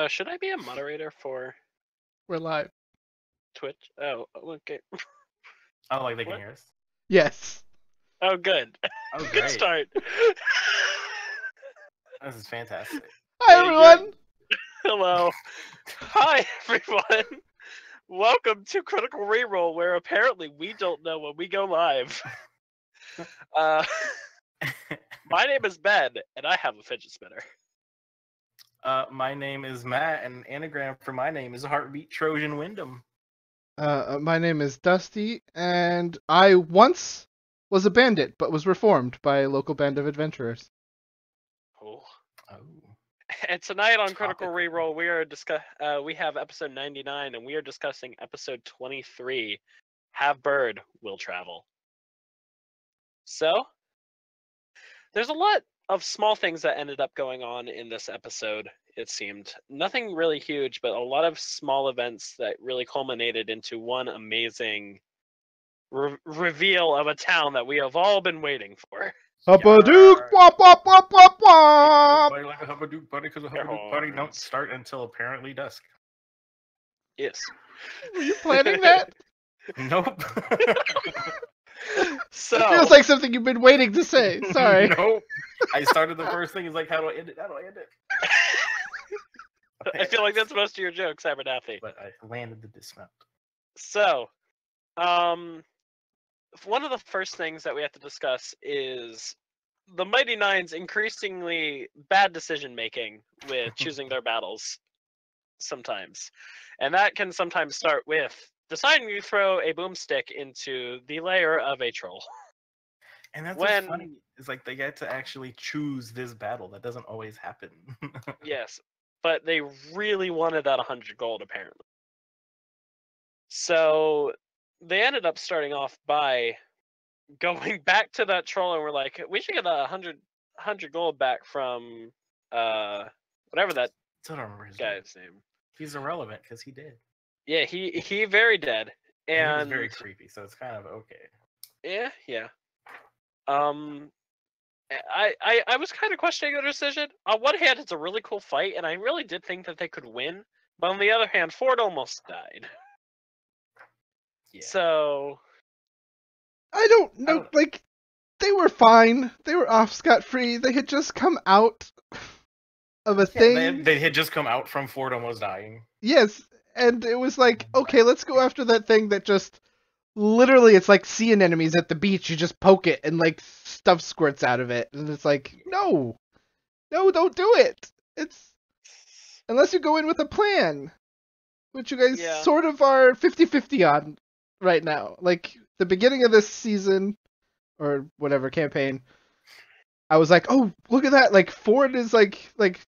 Should I be a moderator for We're live. Twitch? Oh, okay. Oh, like they can What? hear us? Yes. Oh, good. Oh, Good great. start. This is fantastic. Hi, Yeah, everyone. Hello. Hi, everyone. Welcome to Critical ReRoll, where apparently we don't know when we go live. My name is Ben, and I have a fidget spinner. My name is Matt, and anagram for my name is Heartbeat Trojan Wyndham. My name is Dusty, and I once was a bandit, but was reformed by a local band of adventurers. Oh. Oh. And tonight on Critical Topical. ReRoll, we have episode 99, and we are discussing episode 23. Have Bird Will Travel. So, there's a lot of small things that ended up going on in this episode, it seemed. Nothing really huge, but a lot of small events that really culminated into one amazing reveal of a town that we have all been waiting for. Hupperdook! Wop wop wop wop wop! Party like a Hupperdook party, because a Hupperdook party don't start until apparently dusk. Yes. Were you planning that? Nope. So It feels like something you've been waiting to say. Sorry. Nope. I started the first thing is like, how do I end it? How do I end it? I feel like that's most of your jokes, Abernathy. But I landed the dismount. So, one of the first things that we have to discuss is the Mighty Nine's increasingly bad decision making with choosing their battles sometimes. And that can sometimes start with deciding to throw a boomstick into the lair of a troll. And that's what's funny, is like they get to actually choose this battle. That doesn't always happen. Yes, but they really wanted that 100 gold, apparently. So they ended up starting off by going back to that troll, and we're like, we should get 100 gold back from whatever that Still don't remember his name. guy's name. He's irrelevant because he did. Yeah, he very dead. And he was very creepy, so it's kind of okay. Yeah. I was kind of questioning their decision. On one hand, it's a really cool fight, and I really did think that they could win. But on the other hand, Ford almost died. Yeah. So I don't know. Like, they were fine. They were off scot-free. They had just come out of a thing. They had just come out from Ford almost dying. Yes, and it was like, okay, let's go after that thing that just literally, it's like seeing enemies at the beach. You just poke it and like stuff squirts out of it, and it's like, no, don't do it. It's unless you go in with a plan, which you guys sort of are 50-50 on right now. Like the beginning of this season or whatever campaign, I was like, oh, look at that! Like Ford is like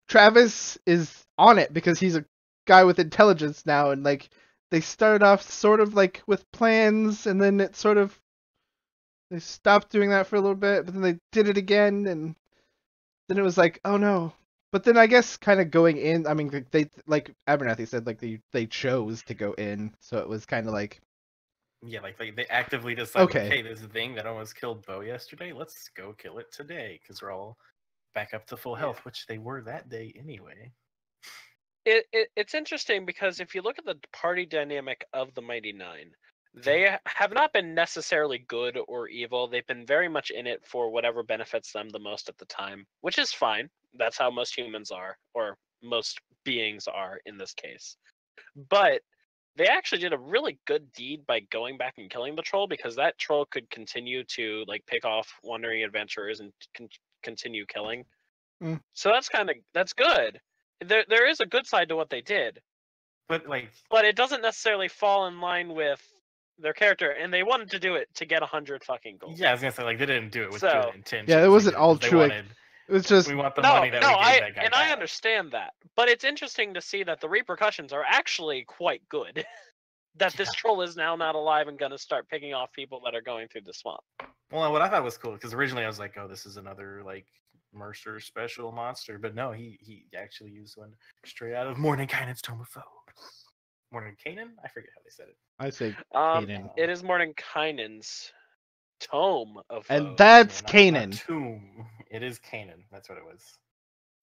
Travis is on it because he's a guy with intelligence now, and like they started off sort of like with plans, and then it sort of they stopped doing that for a little bit, but then they did it again, and then it was like, oh no. But then I guess kind of going in, I mean, they like Abernathy said, like they chose to go in, so it was kind of like. Yeah, like they actively decided, okay, hey, this thing that almost killed Bo yesterday, let's go kill it today, because we're all back up to full health, which they were that day anyway. It's interesting because if you look at the party dynamic of the Mighty Nine, they have not been necessarily good or evil. They've been very much in it for whatever benefits them the most at the time, which is fine. That's how most humans are, or most beings are in this case. But they actually did a really good deed by going back and killing the troll, because that troll could continue to like pick off wandering adventurers and continue killing. So that's good. There is a good side to what they did, but it doesn't necessarily fall in line with their character, and they wanted to do it to get 100 fucking gold. Yeah, I was gonna say, like, they didn't do it with good intentions. Yeah, it wasn't all true. It was just we want the money that we gave that guy. And I understand that, but it's interesting to see that the repercussions are actually quite good. That this troll is now not alive and gonna start picking off people that are going through the swamp. Well, what I thought was cool, because originally I was like, oh, this is another like Mercer special monster, but no, he actually used one straight out of Mordenkainen's Tome of Foes. Mordenkainen? I forget how they said it. I say Kanan. It is Mordenkainen's Tome of Foes. And that's Kanan. Tomb. It is Kanan. That's what it was.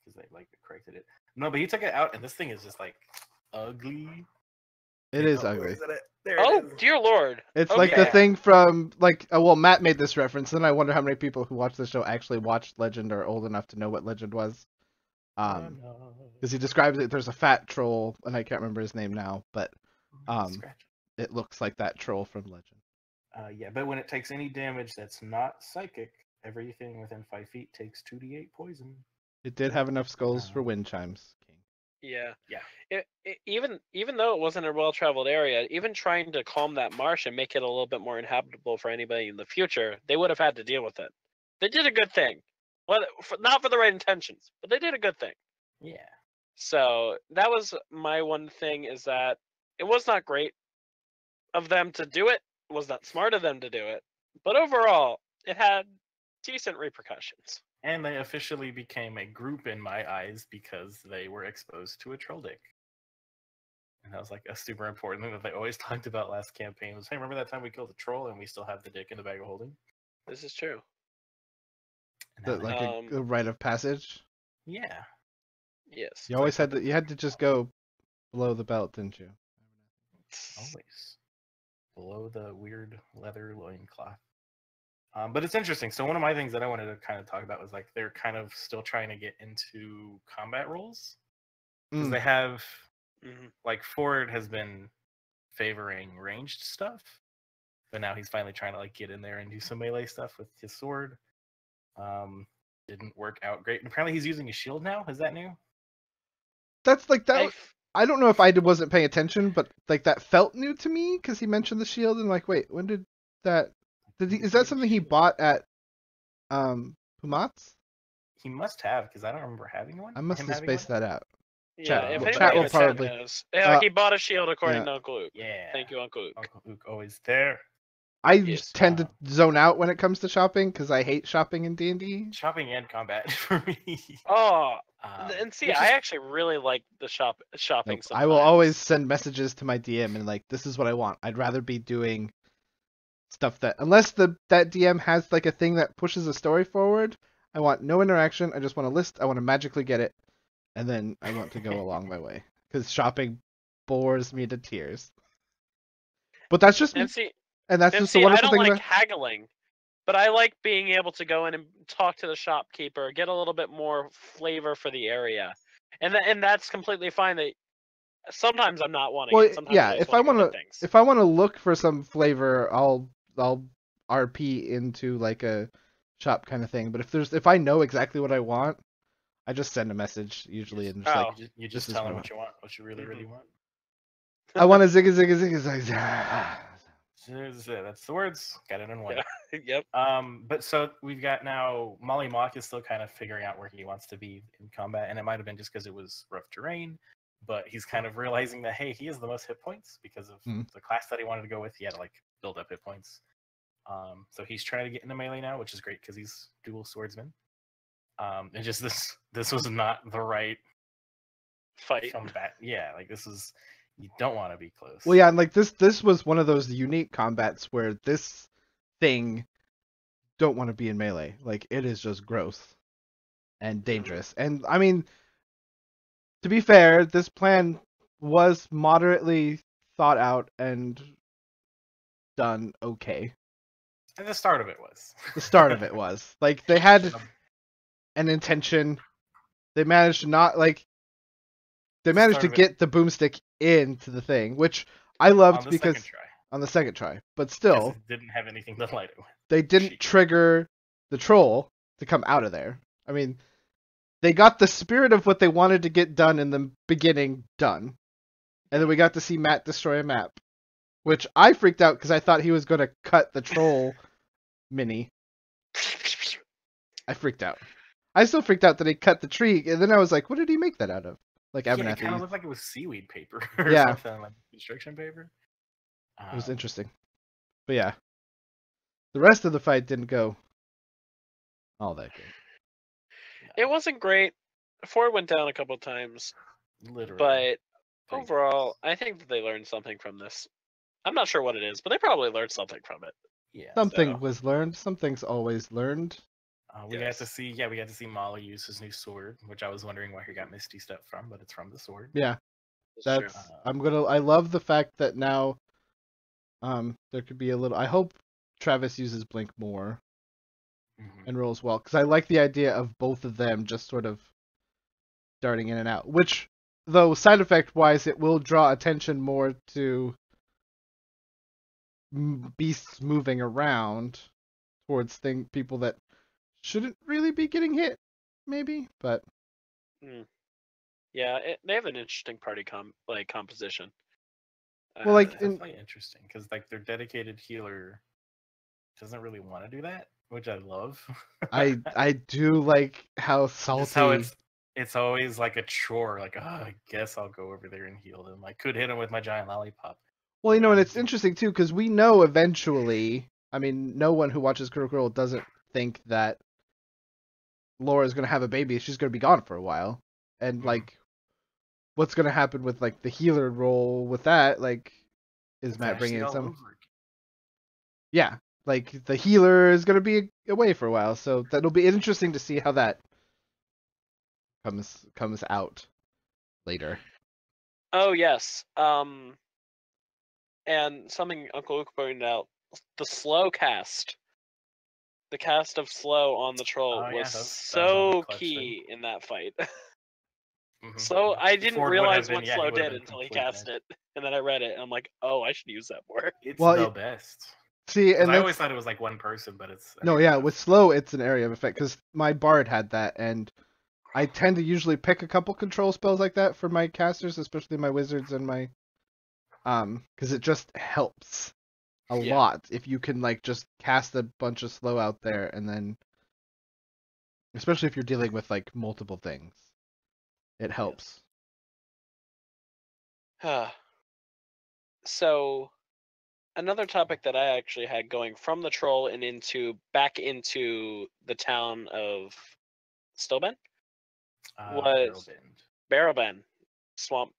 because they like corrected it. No, but he took it out, and this thing is just like ugly. It is Where ugly. is it at? There Oh it is. dear lord! It's like the Okay. thing from like well, Matt made this reference, and I wonder how many people who watch the show actually watched Legend or are old enough to know what Legend was. Because he describes it, there's a fat troll, and I can't remember his name now, but Scratch. it looks like that troll from Legend. Yeah, but when it takes any damage that's not psychic, everything within 5 feet takes 2d8 poison. It did have enough skulls for wind chimes. King. Yeah. Yeah. Even though it wasn't a well-traveled area, even trying to calm that marsh and make it a little bit more inhabitable for anybody in the future, they would have had to deal with it. They did a good thing. Well, not for the right intentions, but they did a good thing. Yeah. So that was my one thing, is that it was not great of them to do it. It was not smart of them to do it. But overall, it had decent repercussions. And they officially became a group in my eyes because they were exposed to a troll dick. And that was like a super important thing that they always talked about last campaign was, hey, remember that time we killed a troll and we still have the dick in the bag of holding? This is true. That like a rite of passage. Yeah. Yes. You always had to. You had to just go below the belt, didn't you? Always. Below the weird leather loincloth. But it's interesting. So one of my things that I wanted to kind of talk about was like they're kind of still trying to get into combat roles. Because they have, like Ford has been favoring ranged stuff. But now he's finally trying to like get in there and do some melee stuff with his sword. Didn't work out great. And apparently he's using a shield now. Is that new? That's like that. I don't know if I wasn't paying attention, but like that felt new to me because he mentioned the shield and like, wait, when did that? Is that something he bought at Pumat's? He must have, because I don't remember having one. I must have spaced that out. Yeah, if chat will anybody probably knows. Yeah, he bought a shield according yeah. to Uncle Luke. Yeah. Thank you, Uncle Luke. Uncle Luke always there. I tend to zone out when it comes to shopping because I hate shopping in D&D. Shopping and combat for me. Oh, and see, I actually really like the shopping. Nope. Sometimes I will always send messages to my DM and like, this is what I want. I'd rather be doing stuff that, unless that DM has like a thing that pushes a story forward, I want no interaction. I just want a list. I want to magically get it, and then I want to go along my way because shopping bores me to tears. But that's just me. And that's just the wonderful thing. I don't like haggling, but I like being able to go in and talk to the shopkeeper, get a little bit more flavor for the area, and that's completely fine. That sometimes I'm not wanting it. Sometimes yeah, if I want to look for some flavor, I'll RP into like a shop kind of thing. But if I know exactly what I want, I just send a message usually and just you just tell them what you want, what you really want. I want a zigga zigga zigga. That's the words. Got it in one. Yep. But so we've got now Molly Mock is still kind of figuring out where he wants to be in combat, and it might have been just because it was rough terrain, but he's kind of realizing that hey, he has the most hit points because of the class that he wanted to go with. He had to like build up hit points. So he's trying to get into melee now, which is great because he's dual swordsman. And just this was not the right fight combat. Yeah, like this is. You don't want to be close. Well, yeah, and like this was one of those unique combats where this thing don't want to be in melee. Like it is just gross and dangerous. And I mean, to be fair, this plan was moderately thought out and done okay. And the start of it was. The start of it was. Like they had an intention. They managed to not like. They managed to get the boomstick into the thing, which I loved because on the second try, but still it didn't have anything to light it with. They didn't trigger the troll to come out of there. I mean, they got the spirit of what they wanted to get done in the beginning done, and then we got to see Matt destroy a map, which I freaked out because I thought he was going to cut the troll mini. I freaked out. I still freaked out that he cut the tree, and then I was like, what did he make that out of? Like it kind of looked like it was seaweed paper or something, like construction paper. It was interesting. But yeah. The rest of the fight didn't go all that good. It wasn't great. Ford went down a couple times. Literally. But overall, I think that they learned something from this. I'm not sure what it is, but they probably learned something from it. Yeah. Something was learned. Something's always learned. We got to see Molly use his new sword, which I was wondering where he got Misty Step from, but it's from the sword. Yeah, True. that's. I love the fact that now, there could be a little. I hope Travis uses Blink more and rolls well, because I like the idea of both of them just sort of darting in and out. Which, though, side effect wise, it will draw attention more to beasts moving around towards people that shouldn't really be getting hit, maybe. But yeah, they have an interesting party composition. Well, like, it's definitely interesting because like their dedicated healer doesn't really want to do that, which I love. I do like how salty. Just how it's always like a chore. Like, I guess I'll go over there and heal them. I could hit him with my giant lollipop. Well, you know, and it's interesting too because we know eventually. I mean, no one who watches ReRoll doesn't think that Laura's gonna have a baby. She's gonna be gone for a while, and like, what's gonna happen with like the healer role with that? Like, is Matt bringing in some? Yeah, like the healer is gonna be away for a while, so that'll be interesting to see how that comes out later. Oh yes. And something Uncle Luke pointed out: the slow cast. The cast of slow on the troll was so key in that fight. So I didn't realize what slow did until he cast it, and then I read it, and I'm like, oh, I should use that more. It's the best. See, and I always thought it was like one person, but it's no, yeah. With slow, it's an area of effect because my bard had that, and I tend to usually pick a couple control spells like that for my casters, especially my wizards and my because it just helps a lot if you can like just cast a bunch of slow out there, and then especially if you're dealing with like multiple things, it helps. So another topic that I actually had going from the troll and back into the town of Stillben was Barrowben. Swamp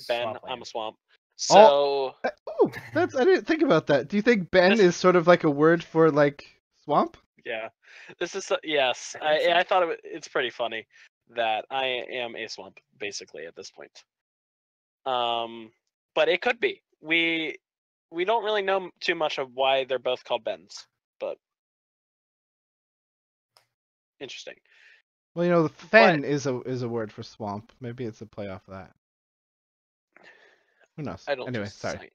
Ben. I'm a swamp. So I didn't think about that. Do you think Ben is sort of like a word for like swamp? Yeah, this is yes. I thought it's pretty funny that I am a swamp basically at this point. But it could be. We don't really know too much of why they're both called Bens, but interesting. Well, you know, the fen is a word for swamp. Maybe it's a play off of that. Who knows? I don't. Anyway, sorry.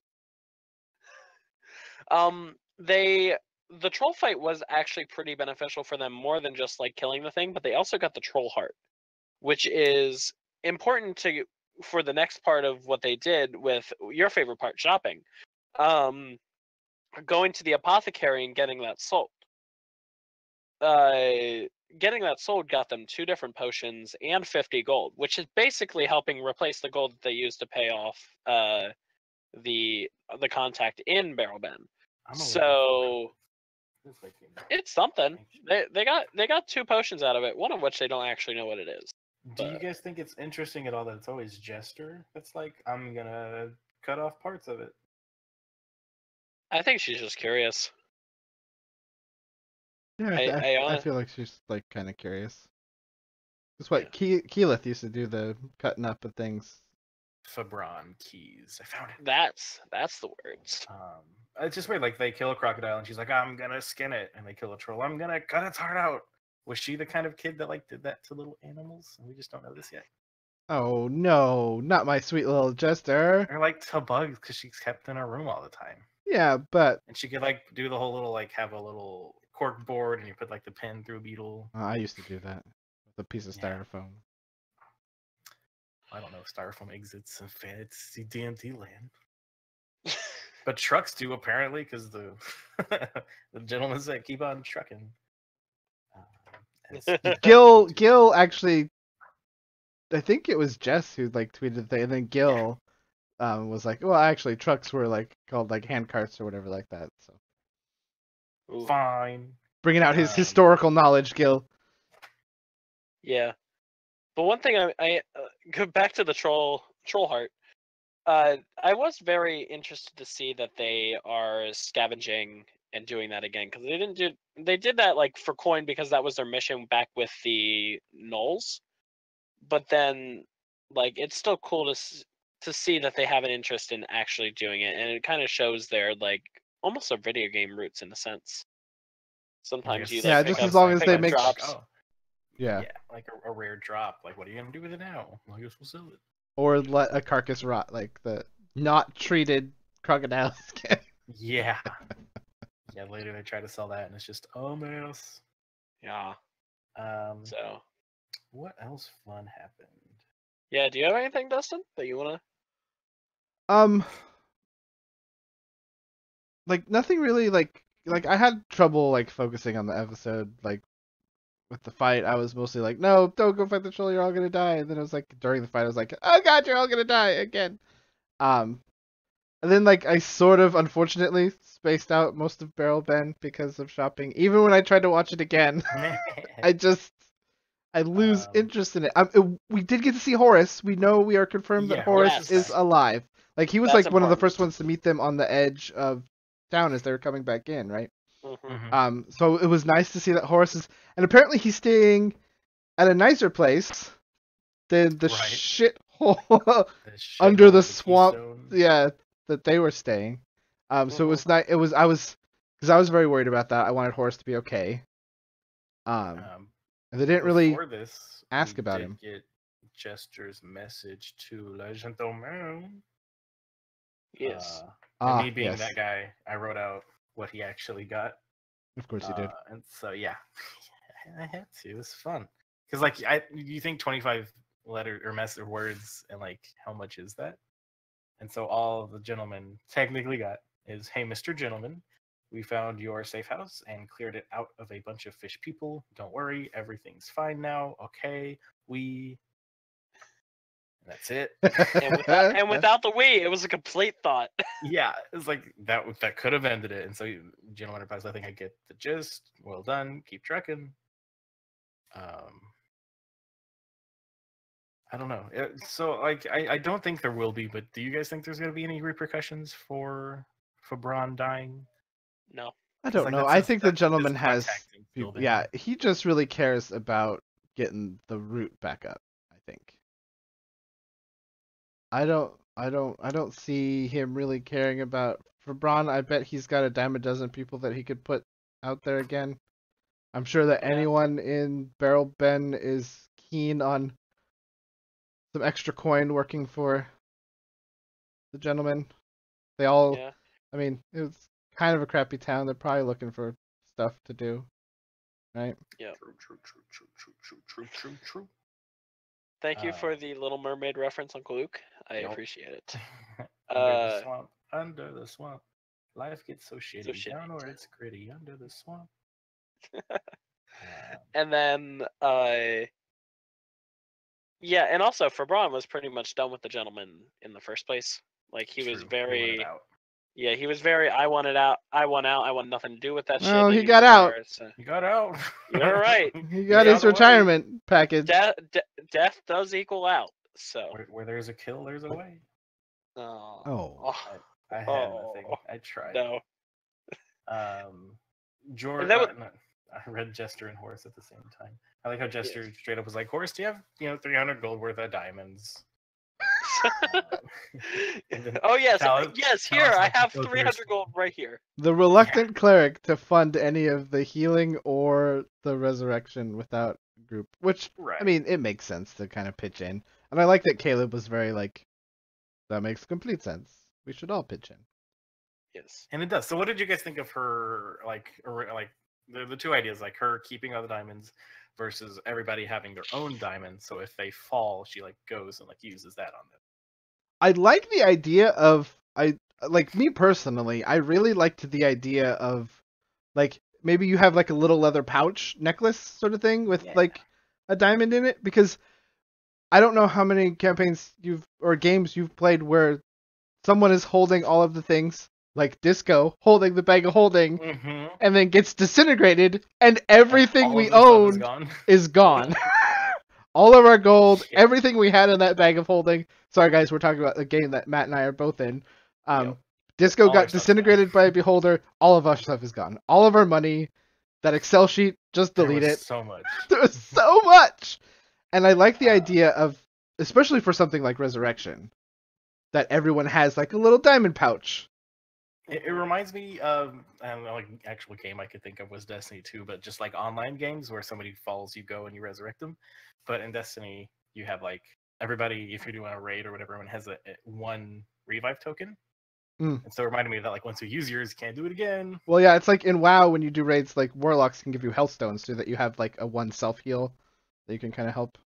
The troll fight was actually pretty beneficial for them, more than just like killing the thing, but they also got the troll heart, which is important for the next part of what they did with your favorite part, shopping. Going to the apothecary and getting that sold. Getting that sold got them 2 different potions and 50 gold, which is basically helping replace the gold that they used to pay off the contact in Barrowben. So it's something. They got 2 potions out of it, one of which they don't actually know what it is. Do you guys think it's interesting at all that it's always Jester that's like, I'm gonna cut off parts of it? I think she's just curious. Yeah, I feel like she's like kind of curious. That's what Keyleth used to do, the cutting up of things. Fabron keys. I found it. That's the words. It's just weird. Like they kill a crocodile and she's like, I'm gonna skin it, and they kill a troll. I'm gonna cut its heart out. Was she the kind of kid that like did that to little animals? And we just don't know this yet. Oh no, not my sweet little Jester. Or like to bugs because she's kept in her room all the time. Yeah, but and she could like do the whole little like have a little cork board and you put like the pen through a beetle. I used to do that with a piece of styrofoam. I don't know if styrofoam exists in fantasy D&D land. But trucks do apparently because the gentlemen that keep on trucking. Gil actually, I think it was Jess who like tweeted the thing, and then Gil was like, well, actually trucks were like called like hand carts or whatever like that. So fine, bringing out his historical knowledge, Gil. Yeah, but one thing I go back to the troll heart. I was very interested to see that they are scavenging and doing that again, because they did that like for coin because that was their mission back with the Gnolls, but then like it's still cool to see that they have an interest in actually doing it, and it kind of shows their like almost their video game roots in a sense. Sometimes you Yeah, like just pick as up, long as pick they up make drops. Oh, yeah, like a rare drop. Like, what are you gonna do with it now? Well, I guess we'll sell it. or let a carcass rot, like the not treated crocodile skin. Yeah. Yeah. Later they try to sell that, and it's just a mess. Yeah. So What else fun happened? yeah, do you have anything, Dustin, that you wanna? Like nothing really. Like I had trouble like focusing on the episode. Like with the fight, I was mostly like, no, don't go fight the troll. You're all gonna die. And then it was like during the fight, I was like, oh god, you're all gonna die again. And then like I sort of unfortunately spaced out most of Barrel Bend because of shopping. Even when I tried to watch it again, I lose interest in it. We did get to see Horace. We know we are confirmed that Horace is alive. Like he was That's like one of the important. first ones to meet them on the edge of town as they were coming back in, right? Mm-hmm. So it was nice to see that Horace is, and apparently he's staying at a nicer place than the shithole under the swamp. Yeah, that they were staying. So it was nice. It was because I was very worried about that. I wanted Horace to be okay. And they didn't really ask about him. Get Jester's message to Le Gentleman. Yes. And me being that guy, I wrote out what he actually got. Of course you did. And so yeah, I had to. It was fun because like you think 25 letter or message words, and like how much is that? And so all the gentleman technically got is, hey, Mr. Gentleman, we found your safe house and cleared it out of a bunch of fish people. Don't worry, everything's fine now. Okay, that's it. and without the we, it was a complete thought. Yeah, it's like that could have ended it. And so, General Enterprise, I think I get the gist. Well done. Keep trucking. I don't know. So, like, I don't think there will be, but do you guys think there's going to be any repercussions for Braun dying? No. I don't know. I think the gentleman has. Yeah, he just really cares about getting the root back up, I think. I don't see him really caring about for Braun. I bet he's got a dime a dozen people that he could put out there again. I'm sure that anyone in Barrel Bend is keen on some extra coin working for the gentleman. They all, I mean, it was kind of a crappy town. They're probably looking for stuff to do, right? Yeah. True. Thank you for the Little Mermaid reference, Uncle Luke. I appreciate it. Under the swamp, life gets so shitty. Down where it's gritty, under the swamp. And then, yeah, and also for Braun was pretty much done with the gentleman in the first place. Like he was very, he was very. I want it out. I want out. I want nothing to do with that shit. No, he got out. He got out. You're right. He got his retirement package. Death does equal out. So where there's a kill, there's a way. Oh. I had nothing. I tried. No. Jordan. I read Jester and Horace at the same time. I like how Jester straight up was like, "Horace, do you have 300 gold worth of diamonds?" Oh yes, here I have 300 gold right here. The reluctant cleric to fund any of the healing or the resurrection without group, which I mean, it makes sense to kind of pitch in, and I like that Caleb was very like, that makes complete sense. We should all pitch in. Yes, and it does. So, what did you guys think of her like the two ideas, like her keeping all the diamonds versus everybody having their own diamonds? So if they fall, she like goes and like uses that on them. I like the idea of me personally, I really liked the idea of like maybe you have like a little leather pouch necklace sort of thing with like a diamond in it, because I don't know how many campaigns games you've played where someone is holding all of the things, like Disco holding the bag of holding, and then gets disintegrated, and everything we own is gone. All of our gold, everything we had in that bag of holding. Sorry guys, we're talking about a game that Matt and I are both in. Disco All our got stuff's disintegrated gone. by a beholder. All of our stuff is gone. All of our money. That Excel sheet, just There delete was it. so much. There was so much. And I like the Uh, idea of, especially for something like Resurrection, that everyone has like a little diamond pouch. It reminds me of, I don't know, like actual game I could think of was Destiny 2, but just like online games where somebody follows you, go and you resurrect them. But in Destiny, you have like everybody, if you're doing a raid or whatever, everyone has a one revive token. Mm. And so it reminded me of that, like once you use yours, you can't do it again. Well, yeah, it's like in WoW when you do raids, like Warlocks can give you health stones so that you have like a one self heal that you can kind of help.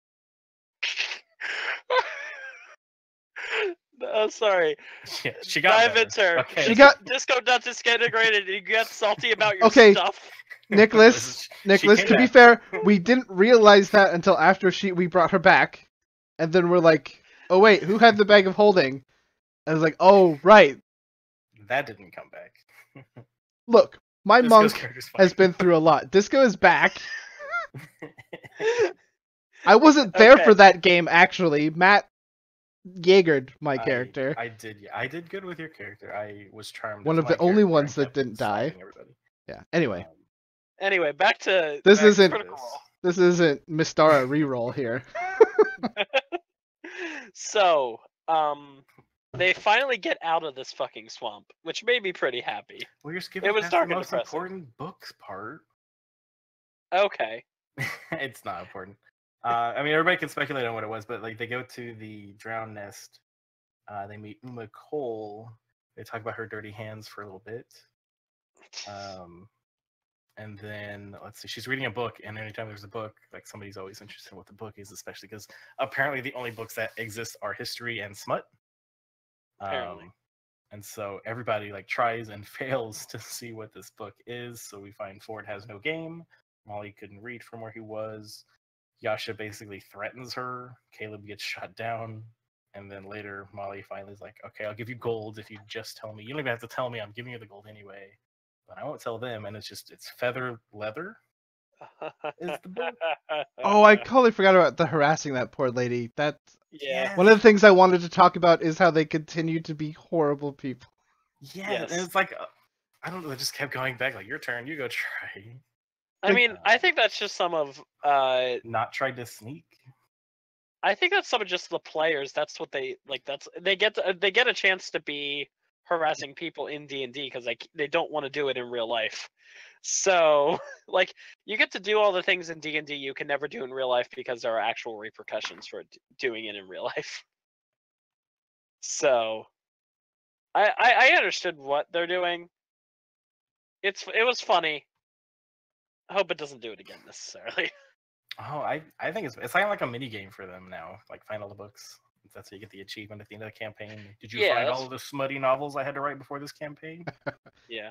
Oh, sorry. Yeah, she got better. Divinter. Okay. She got- Disco Nuts is integrated. You get salty about your Okay. stuff. Nicholas, She came to be back. fair, we didn't realize that until after we brought her back, and then we're like, oh wait, who had the bag of holding? I was like, oh right. That didn't come back. Look, my Disco's monk character's fine. has been through a lot. Disco is back. I wasn't there Okay. for that game actually. Matt Jaegered my character. I did good with your character. I was charmed. One as of the my only character ones and that kept didn't die. sniping everybody. Yeah. Anyway, Anyway, back to This back to isn't- Critical Role. this isn't Mystara reroll here. So, they finally get out of this fucking swamp, which made me pretty happy. Well, you're skipping was past dark the and most depressing. important books part. Okay. It's not important. I mean, everybody can speculate on what it was, but like they go to the drowned nest. They meet Uma Cole. They talk about her dirty hands for a little bit. And then let's see, she's reading a book, and anytime there's a book, like somebody's always interested in what the book is, especially because apparently the only books that exist are history and smut. Apparently. And so everybody like tries and fails to see what this book is. So we find Ford has no game. Molly couldn't read from where he was. Yasha basically threatens her. Caleb gets shot down. And then later, Molly finally is like, okay, I'll give you gold if you just tell me. You don't even have to tell me. I'm giving you the gold anyway. But I won't tell them. And it's feather leather. Is the book. Oh, I totally forgot about the harassing that poor lady. That's Yeah. one of the things I wanted to talk about is how they continue to be horrible people. Yeah, Yes. and it's like, I don't know, they just kept going back, like, your turn, you go try. I mean, I think that's just some of Not tried to sneak. I think that's some of just the players. That's what they like. They get a chance to be harassing people in D&D because they don't want to do it in real life. So like you get to do all the things in D&D you can never do in real life because there are actual repercussions for doing it in real life. So I understood what they're doing. It was funny. I hope it doesn't do it again necessarily. Oh, I think it's kind of like a mini game for them now, like find all the books. That's how you get the achievement at the end of the campaign. Did you find all of the smutty novels I had to write before this campaign? Yeah.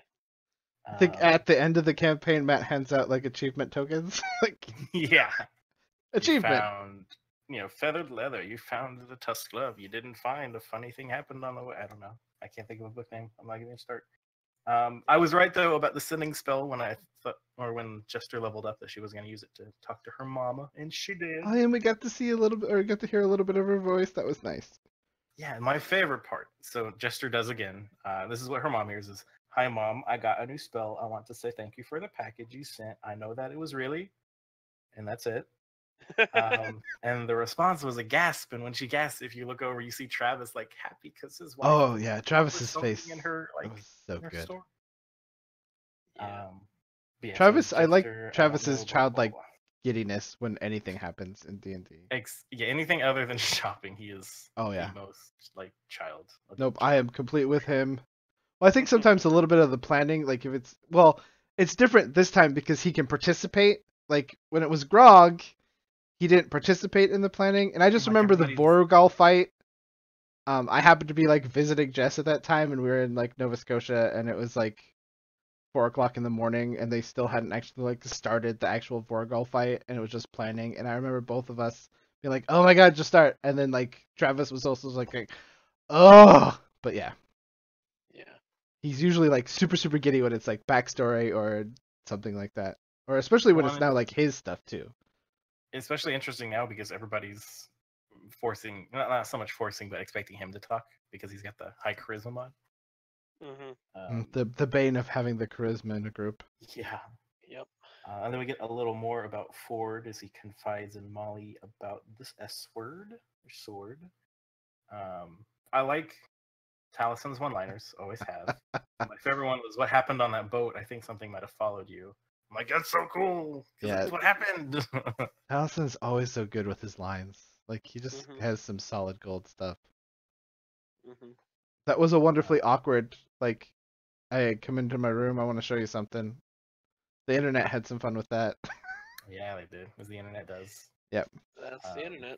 I think at the end of the campaign, Matt hands out like achievement tokens. Like yeah, achievement. You found, feathered leather. You found the tusk glove. You didn't find a funny thing happened on the way. I don't know. I can't think of a book name. I'm not gonna start. I was right though about the sending spell when I thought, or when Jester leveled up, that she was going to use it to talk to her mama, and she did. Oh, and we got to see a little bit, or got to hear a little bit of her voice. That was nice. Yeah, my favorite part. So Jester does again. This is what her mom hears: is, "Hi, Mom. I got a new spell. I want to say thank you for the package you sent. I know that it was really," and that's it. And the response was a gasp. And when she gasped, if you look over, you see Travis like happy because his wife. Oh yeah, Travis's face. In her, like, was so good. Story. Yeah, Travis, so I like Jester, Travis's blah, childlike blah, blah. giddiness when anything happens in D&D. Yeah, anything other than shopping, he is Oh yeah. the most like child. Nope, I am complete with him. Well, I think sometimes a little bit of the planning, like if it's different this time because he can participate. Like when it was Grog, he didn't participate in the planning, and I just remember the Borgal fight. I happened to be like visiting Jess at that time, and we were in like Nova Scotia, and it was like 4:00 in the morning, and they still hadn't actually like started the actual Borgal fight, and it was just planning. And I remember both of us being like, "Oh my god, just start!" And then like Travis was also like "Oh," but yeah. He's usually like super giddy when it's like backstory or something like that, or especially when it's now like his stuff too. Especially interesting now because everybody's forcing, not so much forcing, but expecting him to talk because he's got the high charisma mod. Mm-hmm. The bane of having the charisma in a group. Yeah. Yep. And then we get a little more about Ford as he confides in Molly about this S word or sword. I like Talison's one-liners, always have. My favorite one was, "What happened on that boat? I think something might have followed you." I'm like, that's so cool. Yeah. That's what happened. Allison's always so good with his lines. Like, he just Mhm. has some solid gold stuff. Mm-hmm. That was a wonderfully awkward, like, I come into my room, I want to show you something. The internet had some fun with that. Yeah, they did, as the internet does. Yep. That's the internet.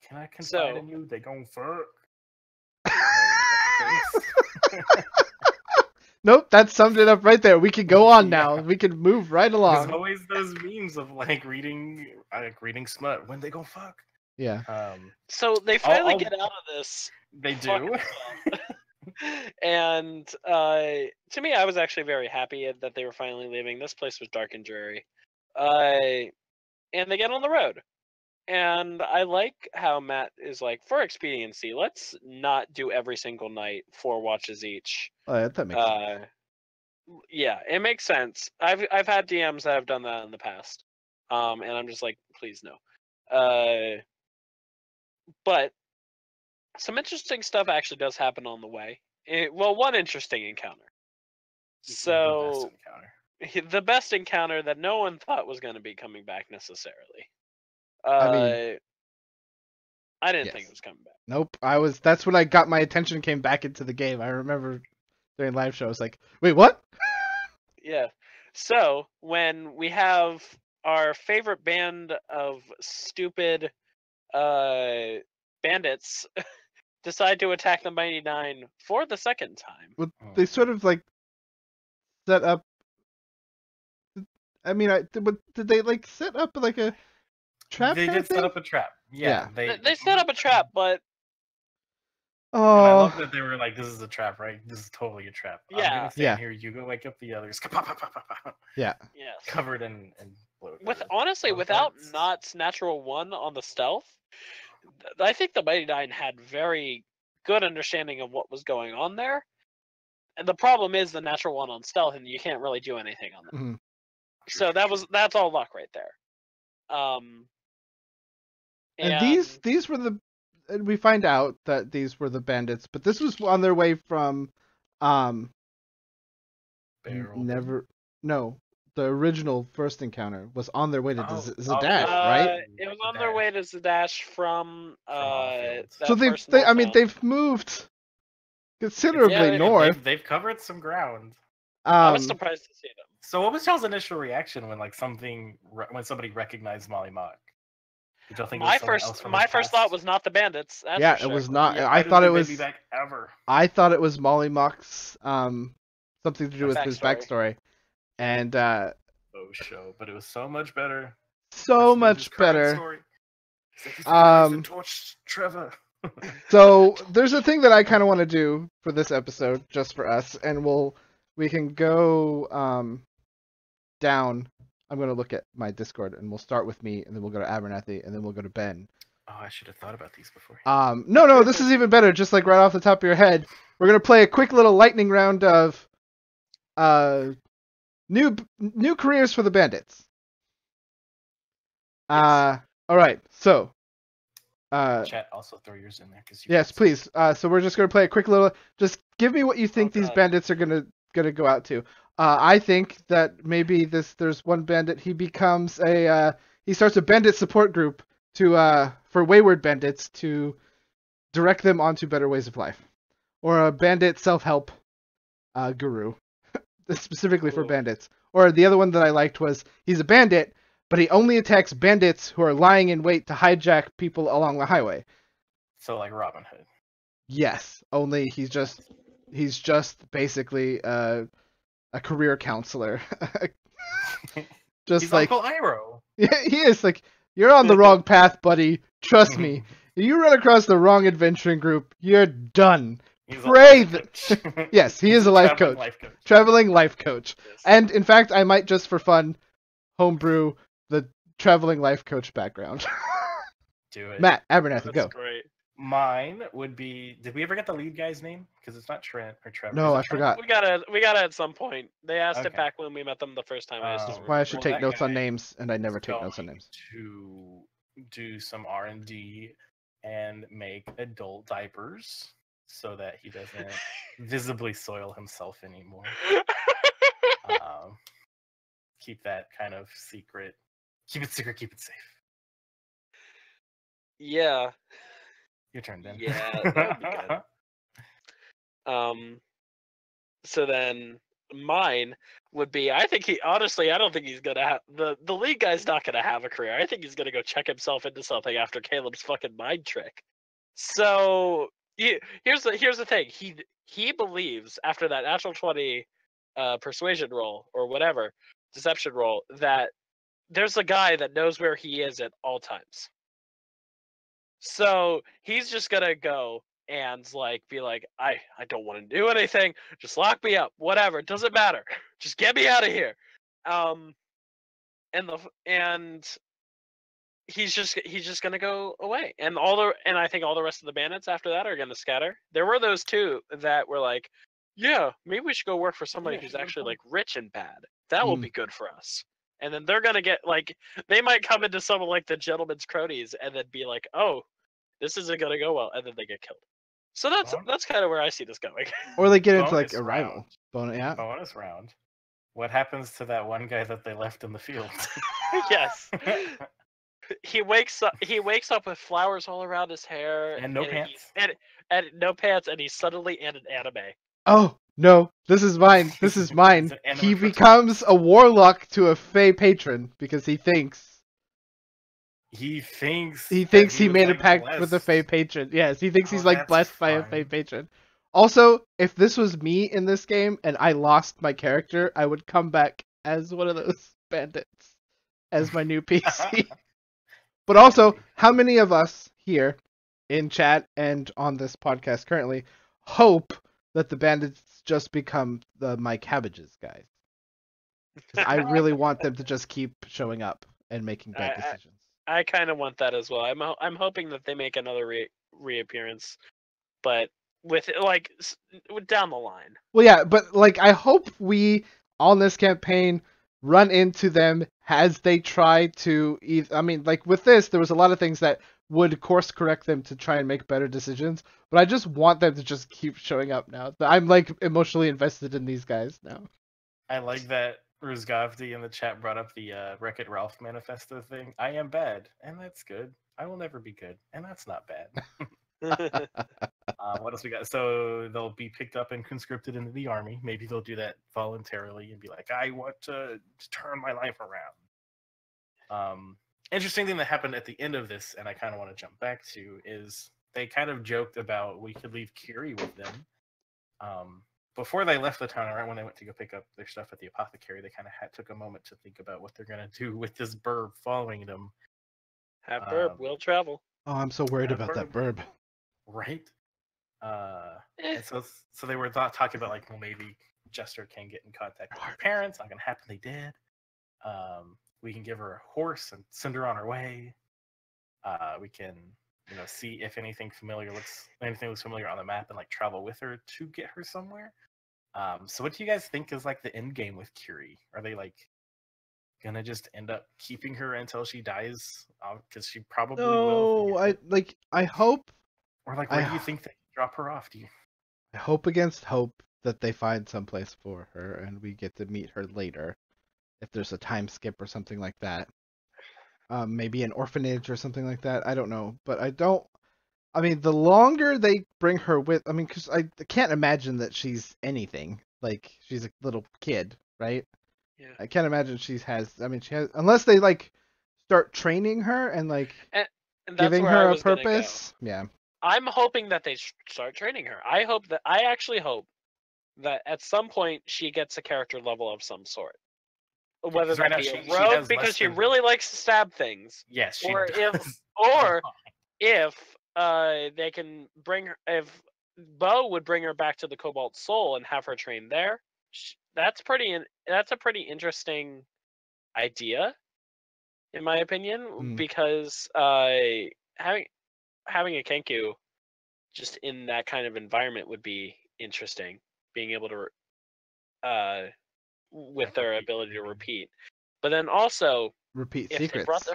Can I confide So- in you? They gon' fuck. Nope, that summed it up right there. We can go on now. Yeah. We can move right There's along. always those memes of like reading smut. When they gon' fuck? Yeah. So they finally I'll- get out of this. They fucking do. stuff. And to me, I was actually very happy that they were finally leaving. This place was dark and dreary. And they get on the road. And I like how Matt is like, for expediency, let's not do every single night 4 watches each. That makes sense. Yeah, it makes sense. I've had DMs that have done that in the past. And I'm just like, please no. But some interesting stuff actually does happen on the way. Well, one interesting encounter. So the best encounter that no one thought was going to be coming back necessarily. I didn't think it was coming back. Nope. That's when I got my attention came back into the game. I remember during live show, I was like, wait, what? Yeah. So when we have our favorite band of stupid bandits decide to attack the Mighty Nein for the second time. Well, they sort of like set up. I mean, did they like set up like a trap? They kind of did set thing? up a trap. Yeah. They set up a trap, but And I Oh, love that they were like, "This is a trap, right? This is totally a trap." I'm Yeah. gonna stand here. You go wake up the others. yeah. yes. Covered in blood. Honestly, blood without darts. Knott's natural 1 on the stealth, I think the Mighty Nein had very good understanding of what was going on there. And the problem is the natural 1 on stealth, and you can't really do anything on that. Mhm. So that's all luck right there. And these were and we find out that these were the bandits, but this was on their way from Barrel. the original first encounter was on their way to Zadash, Oh, right? It was on their way to Zadash from Oddfield. that So first north town. they've moved considerably Yeah, north. They've covered some ground. I was surprised to see them. So what was y'all's initial reaction when when somebody recognized Molly Mock? Did y'all think it was someone else from My his first past? thought was not the bandits. That's Yeah, for it sure. was not. Yeah, I thought it was. Be back ever. I thought it was Molly Mock's something to do with his backstory, and show, but it was so much better. so much better. Torch Trevor. So there's a thing that I kind of want to do for this episode, just for us, and we can go down. I'm gonna look at my Discord, and we'll start with me, and then we'll go to Abernathy, and then we'll go to Ben. Oh, I should have thought about these before. No, this is even better. Just like right off the top of your head, we're gonna play a quick little lightning round of new careers for the bandits. All right, so. Chat, also throw yours in there. Yes, please. So we're just gonna play a quick little. Just give me what you think these bandits are gonna go out to. I think that maybe there's one bandit. He becomes he starts a bandit support group for wayward bandits to direct them onto better ways of life, or a bandit self-help guru, specifically for bandits. Or the other one that I liked was he's a bandit, but he only attacks bandits who are lying in wait to hijack people along the highway. So like Robin Hood. Yes, only he's just basically a career counselor. Just He's like Uncle Iroh. Yeah, he is like, you're on the wrong path, buddy. Trust me. If you run across the wrong adventuring group, you're done. Pray that. Yes, he is a life coach. Traveling life coach. Yes. And in fact, I might just for fun homebrew the traveling life coach background. Do it. Matt Abernathy, That's go. great. Mine would be. Did we ever get the lead guy's name? Because it's not Trent or Trevor. No, Is it I Trent? forgot. We got it at some point. They asked it Okay. back when we met them the first time. I just That's don't why I remember. should Well, take that notes on guy names, and I never is take notes on going names. to do some R&D and make adult diapers so that he doesn't visibly soil himself anymore. Keep that kind of secret. Keep it secret. Keep it safe. Yeah. Your turn, Ben. Yeah, that would be good. So then mine would be, I think I don't think he's gonna have the lead guy's not gonna have a career. I think he's gonna go check himself into something after Caleb's fucking mind trick. So here's the thing. He believes after that natural 20 persuasion roll or whatever, deception roll, that there's a guy that knows where he is at all times. So he's just gonna go and be like, I don't want to do anything. Just lock me up. Whatever. It doesn't matter. Just get me out of here. And he's just gonna go away. And I think all the rest of the bandits after that are gonna scatter. There were those two that were like, yeah, maybe we should go work for somebody who's actually like rich and bad. That will be good for us. And then they're gonna get they might come into some of like the gentleman's cronies and then be like, oh, this isn't gonna go well, and then they get killed. So that's kind of where I see this going. Or they get into like Bonus a rival. Yeah. Bonus round. What happens to that one guy that they left in the field? Yes. He wakes up with flowers all around his hair and no pants. And no pants, and he's suddenly in an anime. Oh no, this is mine. This is mine. He becomes a warlock to a Fey patron because he thinks he made a pact with a Fey patron. Yes, he thinks he's like blessed by a Fey patron. Also, if this was me in this game and I lost my character, I would come back as one of those bandits as my new PC. But also, how many of us here in chat and on this podcast currently hope that the bandits just become the My Cabbages guys? 'Cause I really want them to just keep showing up and making bad decisions. I kind of want that as well. I'm hoping that they make another reappearance, but with down the line. Well, yeah, but I hope we on this campaign run into them as they try to. With this, there was a lot of things that would course correct them to try and make better decisions. But I just want them to just keep showing up now. I'm emotionally invested in these guys now. I like that Ruzgavdi in the chat brought up the Wreck-It Ralph manifesto thing. I am bad, and that's good. I will never be good, and that's not bad. What else we got? So they'll be picked up and conscripted into the army. Maybe they'll do that voluntarily and be like, I want to turn my life around. Interesting thing that happened at the end of this, and I kind of want to jump back to, is they kind of joked about we could leave Kiri with them. Before they left the town, right when they went to go pick up their stuff at the apothecary, they kind of took a moment to think about what they're going to do with this burb following them. Have burb will travel. Oh, I'm so worried about that burb. Right? And so they were talking about well, maybe Jester can get in contact with her parents. Not going to happen. They did. We can give her a horse and send her on her way. We can see if anything looks familiar on the map and travel with her to get her somewhere. So what do you guys think is the end game with Kiri? Are they gonna just end up keeping her until she dies? Because she probably will. No, I hope. Or where do you think they drop her off? I hope against hope that they find some place for her and we get to meet her later. If there's a time skip or something like that. Maybe an orphanage or something like that. I don't know. But the longer they bring her with, because I can't imagine that she's anything. She's a little kid, right? Yeah. I can't imagine she has, unless they, start training her and, and giving her a purpose. Yeah. I'm hoping that they start training her. I actually hope that at some point she gets a character level of some sort. Whether that be a rogue because she really likes to stab things. Yes, or if they can bring her, if Bo would bring her back to the Cobalt Soul and have her train there, that's a pretty interesting idea, in my opinion, because having a Kenku just in that kind of environment would be interesting. Being able to, with their ability to repeat. But then also, Repeat if secrets.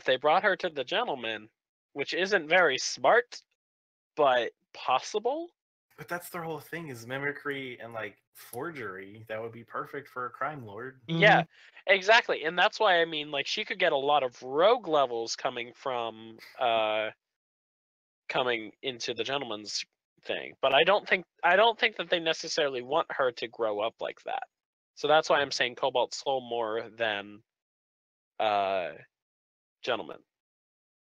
they brought her to the gentleman, which isn't very smart, but possible. But that's their whole thing is mimicry and like forgery. That would be perfect for a crime lord. Yeah, exactly. And that's why I mean, like, she could get a lot of rogue levels coming from coming into the gentleman's thing. But I don't think that they necessarily want her to grow up like that. So that's why I'm saying Cobalt Soul more than gentleman.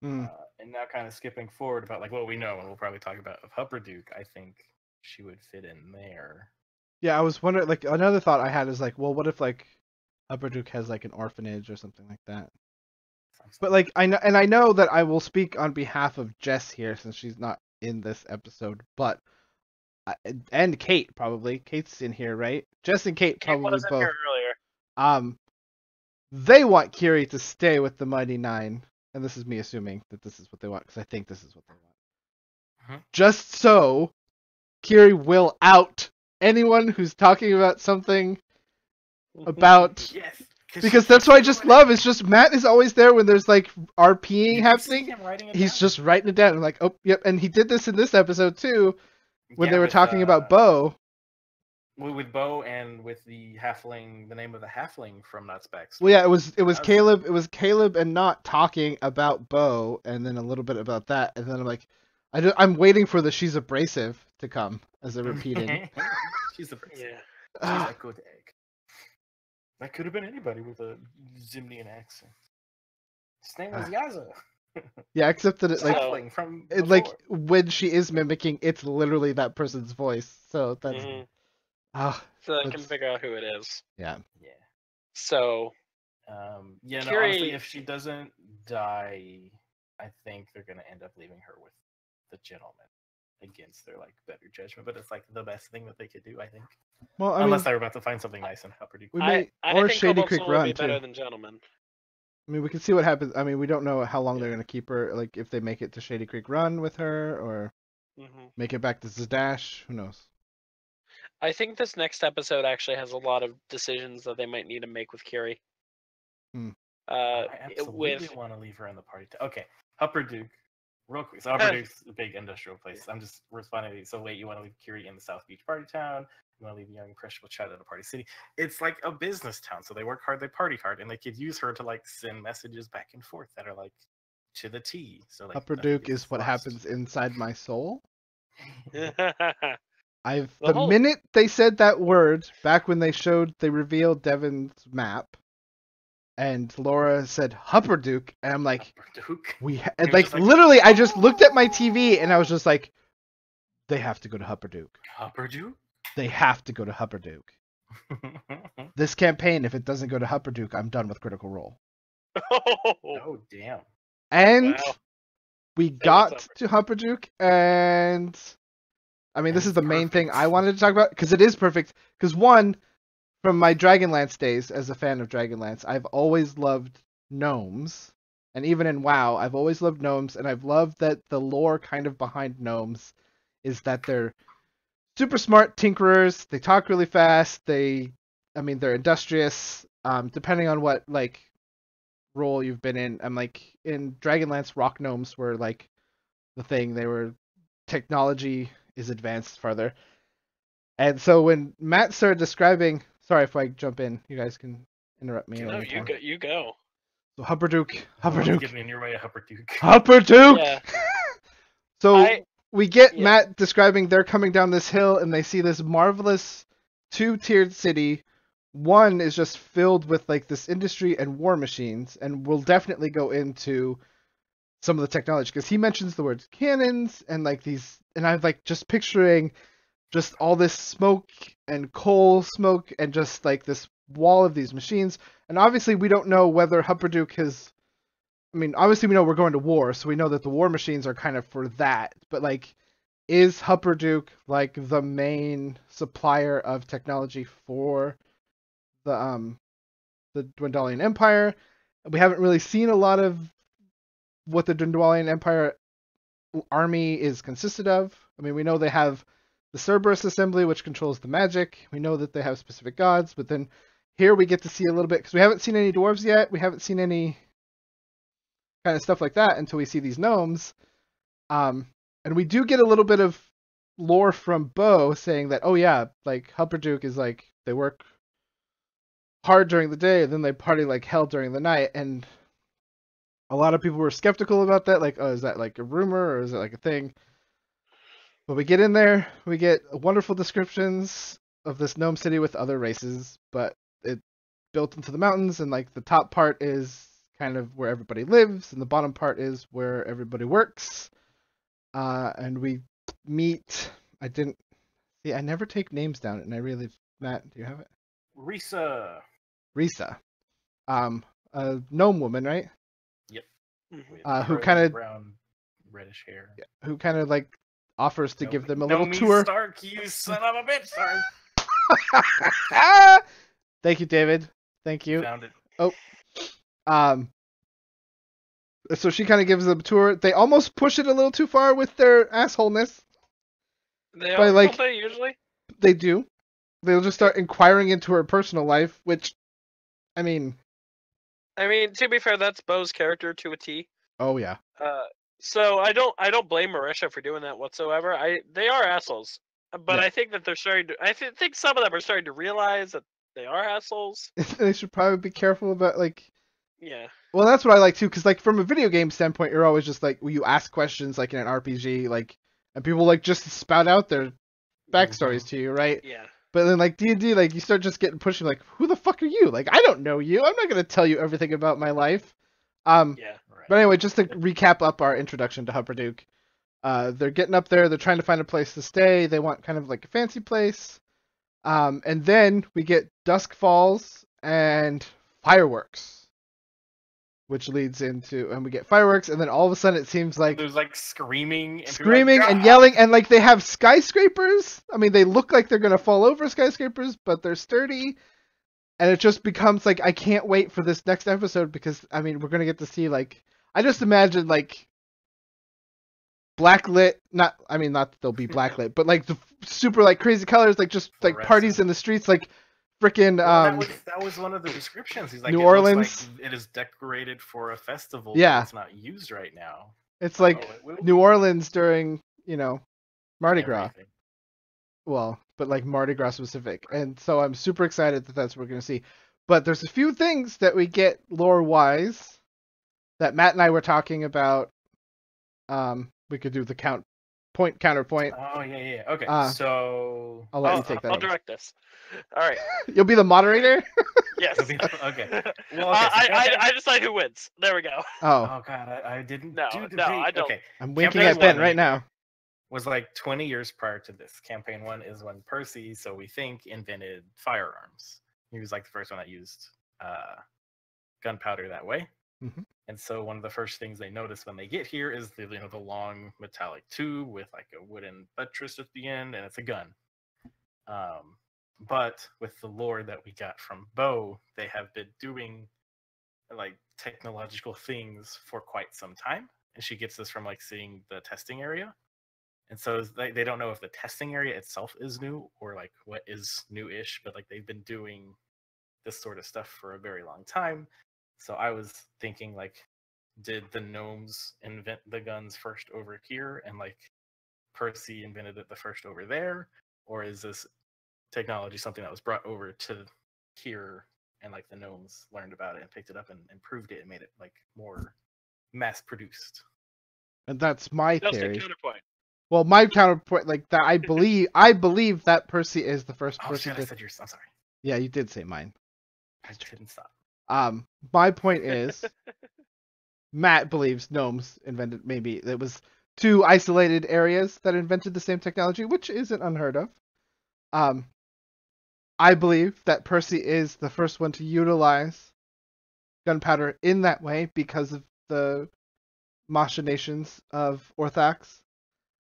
And now kind of skipping forward about like what we know, and we'll probably talk about of Hupperdook, I think she would fit in there. Yeah, I was wondering, like, another thought I had is like, well, what if like Hupperdook has like an orphanage or something like that? But like, I know that I will speak on behalf of Jess here since she's not in this episode, but and Kate probably. Kate's in here, right? Jess and Kate probably was in both. here earlier. They want Kiri to stay with the Mighty Nein, and this is me assuming that this is what they want because I think this is what they want. Just so Kiri will out anyone who's talking about something about. Yes. Because that's what I just love. It's just Matt is always there when there's like RPing happening. He's just writing it down. I'm like, oh, yep. And he did this in this episode too, when they were talking about Bo. With Bo and with the halfling, the name of the halfling from Nutspecs. Well, yeah, it was Caleb. It was Caleb and not talking about Bo, and then a little bit about that, and then I'm like, I'm waiting for the she's abrasive to come as a repeating. She's abrasive. Yeah. She's a good egg. That could have been anybody with a Zimnian accent. His name was Yaza. Yeah, except that it like when she is mimicking, it's literally that person's voice. So that's so I can figure out who it is. Yeah. Yeah. So yeah, no, Kiri... honestly, if she doesn't die, I think they're gonna end up leaving her with the gentleman against their like better judgment. But it's like the best thing that they could do, I think. Well, unless they're about to find something nice in Hupperdook. I think Shady Creek Run would be better than Gentleman. I mean, we can see what happens. I mean, we don't know how long they're going to keep her. Like, if they make it to Shady Creek Run with her, or make it back to Zadash. Who knows? I think this next episode actually has a lot of decisions that they might need to make with Kiri. I absolutely want to leave her in the party. Okay, Hupperdook. Real quick. So Hupperdook's a big industrial place. I'm just responding. So wait, you want to leave Kiri in the South Beach party town? You want to leave a young, impressionable child in a party city? It's like a business town. So they work hard, they party hard, and they could use her to like send messages back and forth that are like to the T. So like Hupperdook is what happens inside my soul. The minute they said that word back when they revealed Devin's map. And Laura said Hupperdook, and I'm like, literally, I just looked at my TV and I was just like, they have to go to Hupperdook. Hupperdook? They have to go to Hupperdook. This campaign, if it doesn't go to Hupperdook, I'm done with Critical Role. Oh damn! And we got to Hupperdook, and I mean, this is the main thing I wanted to talk about because it is perfect. Because one. From my Dragonlance days as a fan of Dragonlance, I've always loved gnomes. And even in WoW, I've always loved gnomes, and I've loved that the lore kind of behind gnomes is that they're super smart tinkerers, they talk really fast, they're industrious, depending on what, like, role you've been in. I'm like, in Dragonlance, rock gnomes were, like, the thing. Technology is advanced farther. And so when Matt started describing... Sorry if I jump in. You guys can interrupt me. No, you go. So Hupperdook. Getting in your way, Hupperdook. Hupperdook. Yeah. So we get Matt describing they're coming down this hill and they see this marvelous two-tiered city. One is just filled with like this industry and war machines, and we'll definitely go into some of the technology because he mentions the words cannons and like these, and I'm like just picturing. Just all this smoke and coal smoke and just like this wall of these machines. And obviously we don't know whether Hupperdook has... I mean, obviously we know we're going to war, so we know that the war machines are kind of for that. But like, is Hupperdook like the main supplier of technology for the Dwendalian Empire? We haven't really seen a lot of what the Dwendalian Empire army is consisted of. I mean, we know they have the Cerberus assembly, which controls the magic. We know that they have specific gods, but then here we get to see a little bit, because we haven't seen any dwarves yet. We haven't seen any kind of stuff like that until we see these gnomes. And we do get a little bit of lore from Bo saying that, oh yeah, like Hupperdook is like, they work hard during the day and then they party like hell during the night. And a lot of people were skeptical about that. Like, oh, is that like a rumor or is it like a thing? But we get in there, we get wonderful descriptions of this gnome city with other races, but it's built into the mountains, and like the top part is kind of where everybody lives, and the bottom part is where everybody works. And we meet. I never take names down, and I really, Matt, do you have it? Risa. A gnome woman, right? Yep. Who kind of brown, reddish hair. Yeah, who kind of like offers to give them a little Nomi tour. Stark, you son of a bitch! Sorry. Thank you, David. Thank you. Found it. Oh. So she kind of gives them a tour. They almost push it a little too far with their assholeness. They But, are, like, don't they usually? They do. They'll just start inquiring into her personal life, which, I mean, to be fair, that's Bo's character to a T. oh yeah. So I don't blame Marisha for doing that whatsoever. They are assholes, but Yeah. I think that they're starting to. think some of them are starting to realize that they are assholes. They should probably be careful about like. Yeah. Well, that's what I like too, because like from a video game standpoint, you're always just like you ask questions like in an RPG, like, and people like just spout out their backstories to you, right? Yeah. But then like D&D, like you start just getting pushed, like, who the fuck are you? Like, I don't know you. I'm not gonna tell you everything about my life. Yeah. Right. But anyway, just to recap up our introduction to Hupperdook, they're getting up there. They're trying to find a place to stay. They want kind of like a fancy place. And then we get dusk falls and fireworks, which leads into, and we get fireworks, and then all of a sudden it seems like There's like screaming and yelling, and like they have skyscrapers. I mean, they look like they're gonna fall over skyscrapers, but they're sturdy. And it just becomes like, I can't wait for this next episode because, I mean, we're going to get to see, like, I just imagine, like, blacklit, not that they'll be blacklit, but, like, the super, like, crazy colors, like, just, like, parties in the streets, like, frickin', that was one of the descriptions. He's like, New it looks Orleans. like it is decorated for a festival, Yeah. but it's not used right now. It's like New Orleans during, Mardi Gras. Everything. Well, but like Mardi Gras specific. And so I'm super excited that that's what we're going to see. But there's a few things that we get lore-wise that Matt and I were talking about. We could do the counterpoint. Oh, yeah. Okay, so... I'll let you take that. I'll direct this. All right. You'll be the moderator? Okay. Yes. Well, okay, so I decide who wins. There we go. Oh, God, I didn't No, do the no, date. I don't. Okay. I'm winking Campaign at Ben one right now. was like 20 years prior to this. Campaign 1 is when Percy, so we think, invented firearms. He was like the first one that used gunpowder that way. Mhm. And so one of the first things they notice when they get here is the long metallic tube with like a wooden buttress at the end, and it's a gun. But with the lore that we got from Bo, they have been doing like technological things for quite some time. And she gets this from like seeing the testing area. And so they don't know if the testing area itself is new or like what is new-ish, but like they've been doing this sort of stuff for a very long time. So I was thinking like, did the gnomes invent the guns first over here and like Percy invented it the first over there? Or is this technology something that was brought over to here and like the gnomes learned about it and picked it up and improved it and made it like more mass produced? And that's my Dustin, theory. counterpoint. Well, my counterpoint, like that, I believe that Percy is the first Oh person shit, I to... said yours. I'm sorry. Yeah, you did say mine. I couldn't stop. My point is, Matt believes gnomes invented, maybe it was two isolated areas that invented the same technology, which isn't unheard of. I believe that Percy is the first one to utilize gunpowder in that way because of the machinations of Orthax.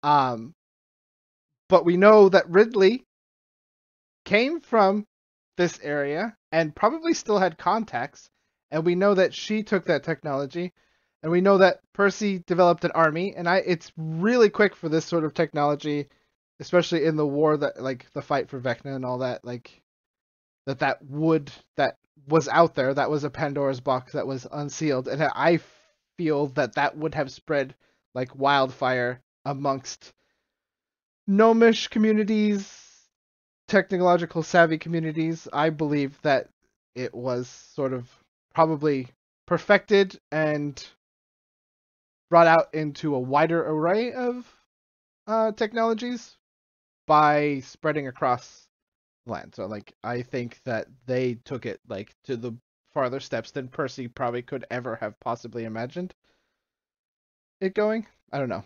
But we know that Ridley came from this area and probably still had contacts, and we know that she took that technology And we know that Percy developed an army, and it's really quick for this sort of technology, especially in the war that like the fight for Vecna and all that, like that was out there, that was a Pandora's box that was unsealed, and I feel that would have spread like wildfire amongst gnomish communities, technological savvy communities. I believe that it was sort of probably perfected and brought out into a wider array of technologies by spreading across the land. So like I think that they took it like to the farther steps than Percy probably could ever have possibly imagined it going. I don't know.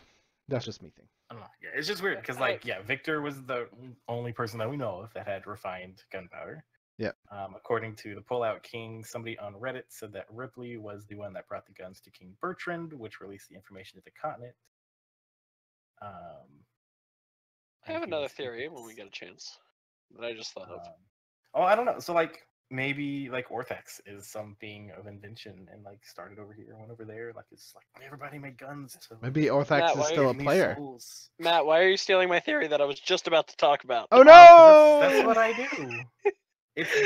That's just me thinking. I don't know. Yeah, it's just weird because, like, yeah, Victor was the only person that we know of that had refined gunpowder. Yeah. According to the Pullout King, somebody on Reddit said that Ripley was the one that brought the guns to King Bertrand, which released the information to the continent. I have another theory when we get a chance that I just thought of. Oh, I don't know. So, like, maybe like Orthax is some being of invention and like started over here, went over there. Like it's like everybody make guns. So, maybe Orthax is still a player. Matt, why are you stealing my theory that I was just about to talk about? Oh no! That's what I do.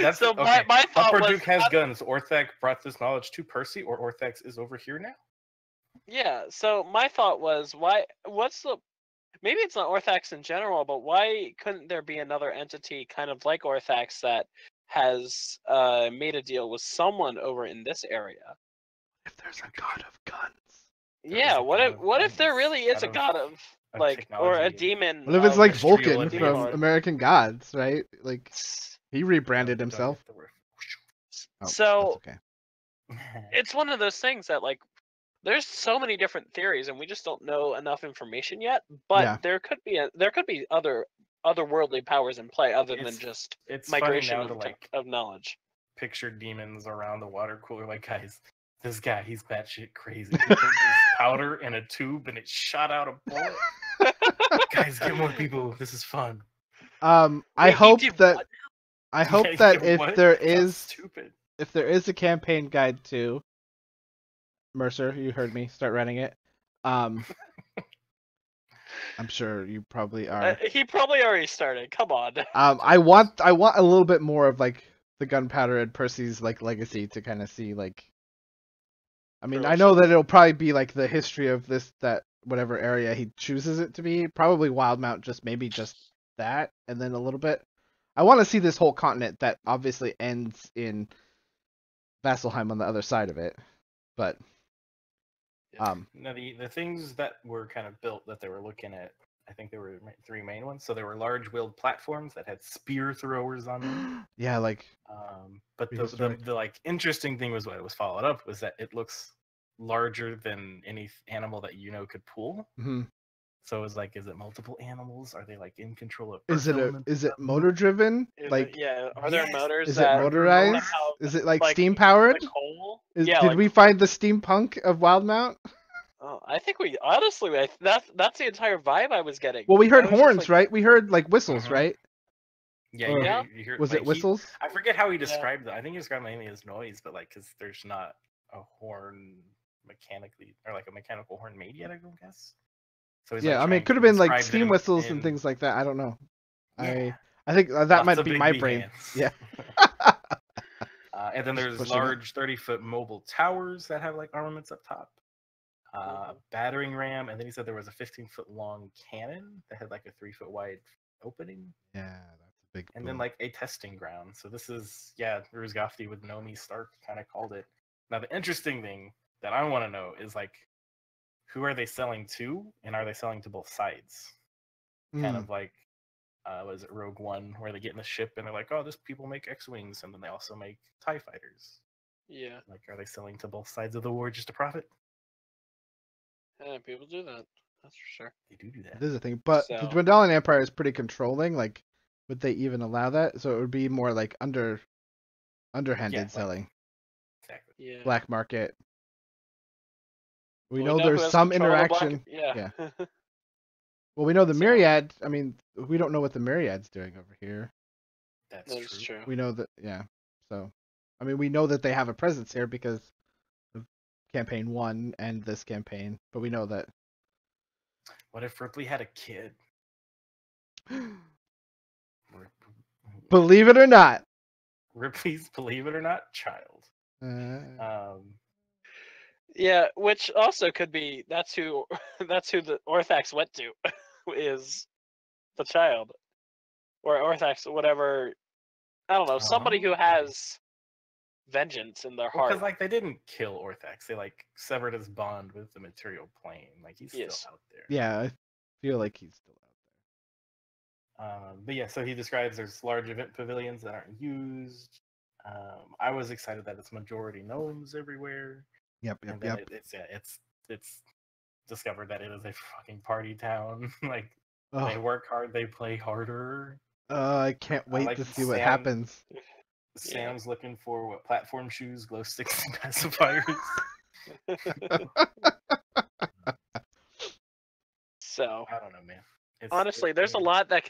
That's so okay. my thought was Hupperdook has guns. Orthax brought this knowledge to Percy, or Orthax is over here now. Yeah. So my thought was, maybe it's not Orthax in general, but why couldn't there be another entity kind of like Orthax that has made a deal with someone over in this area? If there's a god of guns. Yeah, what if there really is a god of like, or a demon? What if it's like Vulcan demon from lord? American Gods, right? Like he rebranded himself. Oh, So that's okay. it's one of those things that like there's so many different theories and we just don't know enough information yet. But Yeah. there could be otherworldly powers in play other than just migration of knowledge. Picture demons around the water cooler, like guys. This guy, he's batshit crazy. He put this powder in a tube and it shot out a bullet. Guys, get more people. This is fun. I hope that if there is a campaign guide to Mercer, you heard me start running it. I'm sure you probably are. He probably already started. Come on. I want a little bit more of like the gunpowder and Percy's like legacy to kind of see like. I mean, I know that it'll probably be like the history of that whatever area he chooses it to be. Probably Wildmount, maybe just that, and then a little bit. I want to see this whole continent that obviously ends in Vasselheim on the other side of it, but now the things that were kind of built that they were looking at, I think there were three main ones. So there were large wheeled platforms that had spear throwers on them. Yeah, like. But the like interesting thing was what it was followed up was that it looks larger than any animal that could pull. Mm-hmm. So it was like, is it multiple animals? Are they like in control of? Is it motor driven? Are there motors? Is it motorized? Is it like steam powered? Did we find the steampunk of Wildmount? Oh, I think that's the entire vibe I was getting. Well, we heard horns, right? We heard like whistles, right? Yeah, you heard, was it whistles? I forget how he described it. I think he described mainly as noise, but like, because there's not a horn mechanically, or like a mechanical horn made yet, I don't guess. So he's I mean, it could have been like steam whistles and things like that. I don't know. Yeah. I think that might be my brain. Yeah. And then there's large 30-foot mobile towers that have like armaments up top. Battering ram, and then he said there was a 15-foot long cannon that had like a 3-foot wide opening. Yeah, that's a big. And then like a testing ground. So this is Ruzgafti with Nomi Stark kind of called it. Now the interesting thing that I want to know is like, who are they selling to, and are they selling to both sides? Kind of like, was it Rogue One, where they get in the ship and they're like, oh, this people make X-wings, and then they also make TIE fighters. Yeah. Like, are they selling to both sides of the war just to profit? Yeah, people do that. That's for sure. They do that. This is a thing, but the Dwendalian Empire is pretty controlling. Like, would they even allow that? So it would be more like underhanded selling. Exactly. Yeah. Black market. We know there's some interaction. Yeah. Well, we know the Myriad. I mean, we don't know what the Myriad's doing over here. That's true. We know that. Yeah. So, I mean, we know that they have a presence here because of campaign 1 and this campaign, but we know that. What if Ripley had a kid? Believe it or not. Ripley's, believe it or not, child. Yeah, which also could be that's who the Orthax went to, is the child, or Orthax, whatever. I don't know, somebody who has vengeance in their heart. Because like they didn't kill Orthax, they like severed his bond with the material plane. Like he's still out there. Yeah, I feel like he's still out there. But yeah, so he describes there's large event pavilions that aren't used. I was excited that it's majority gnomes everywhere. Yep. It's discovered that it is a fucking party town. Like Oh. they work hard, they play harder. I can't wait to see what happens. Sam's looking for what platform shoes, glow sticks, and pacifiers. So I don't know, man. Honestly, there's a lot that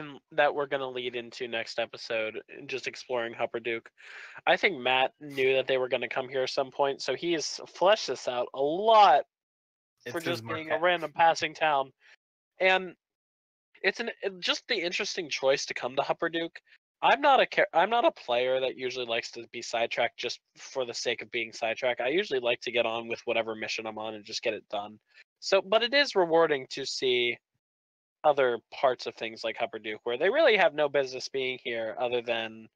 we're gonna lead into next episode, just exploring Hupperdook. I think Matt knew that they were gonna come here at some point, so he's fleshed this out a lot for just being a random passing town. And it's just the interesting choice to come to Hupperdook. I'm not a player that usually likes to be sidetracked just for the sake of being sidetracked. I usually like to get on with whatever mission I'm on and just get it done. So, but it is rewarding to see other parts of things like Hupperdook where they really have no business being here other than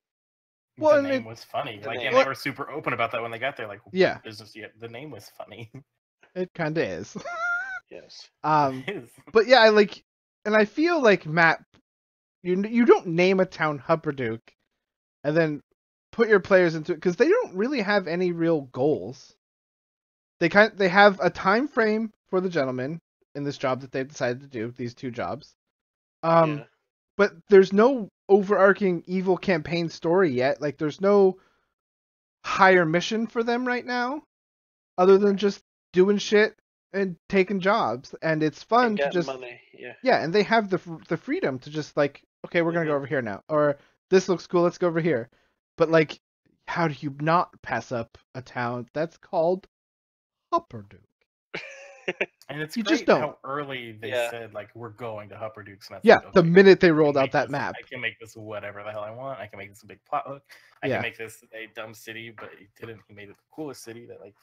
the name was funny. Like, and they were super open about that when they got there. Like, yeah, business yet? The name was funny. It kind of is. Yes. But yeah, and I feel like Matt, you don't name a town Hupperdook and then put your players into it because they don't really have any real goals. They have a time frame for the gentleman in this job that they've decided to do, these 2 jobs. But there's no overarching evil campaign story yet. Like there's no higher mission for them right now other than just doing shit and taking jobs, and it's fun to just money. And they have the freedom to just like, okay, we're gonna go over here now, or this looks cool, let's go over here. But like, how do you not pass up a town that's called Hupperdook? And it's you great just don't. How early they said like we're going to Hupperdook. So yeah, like, okay, the minute they rolled out that map. I can make this whatever the hell I want. I can make this a big plot hook. I can make this a dumb city, but he didn't. He made it the coolest city that like.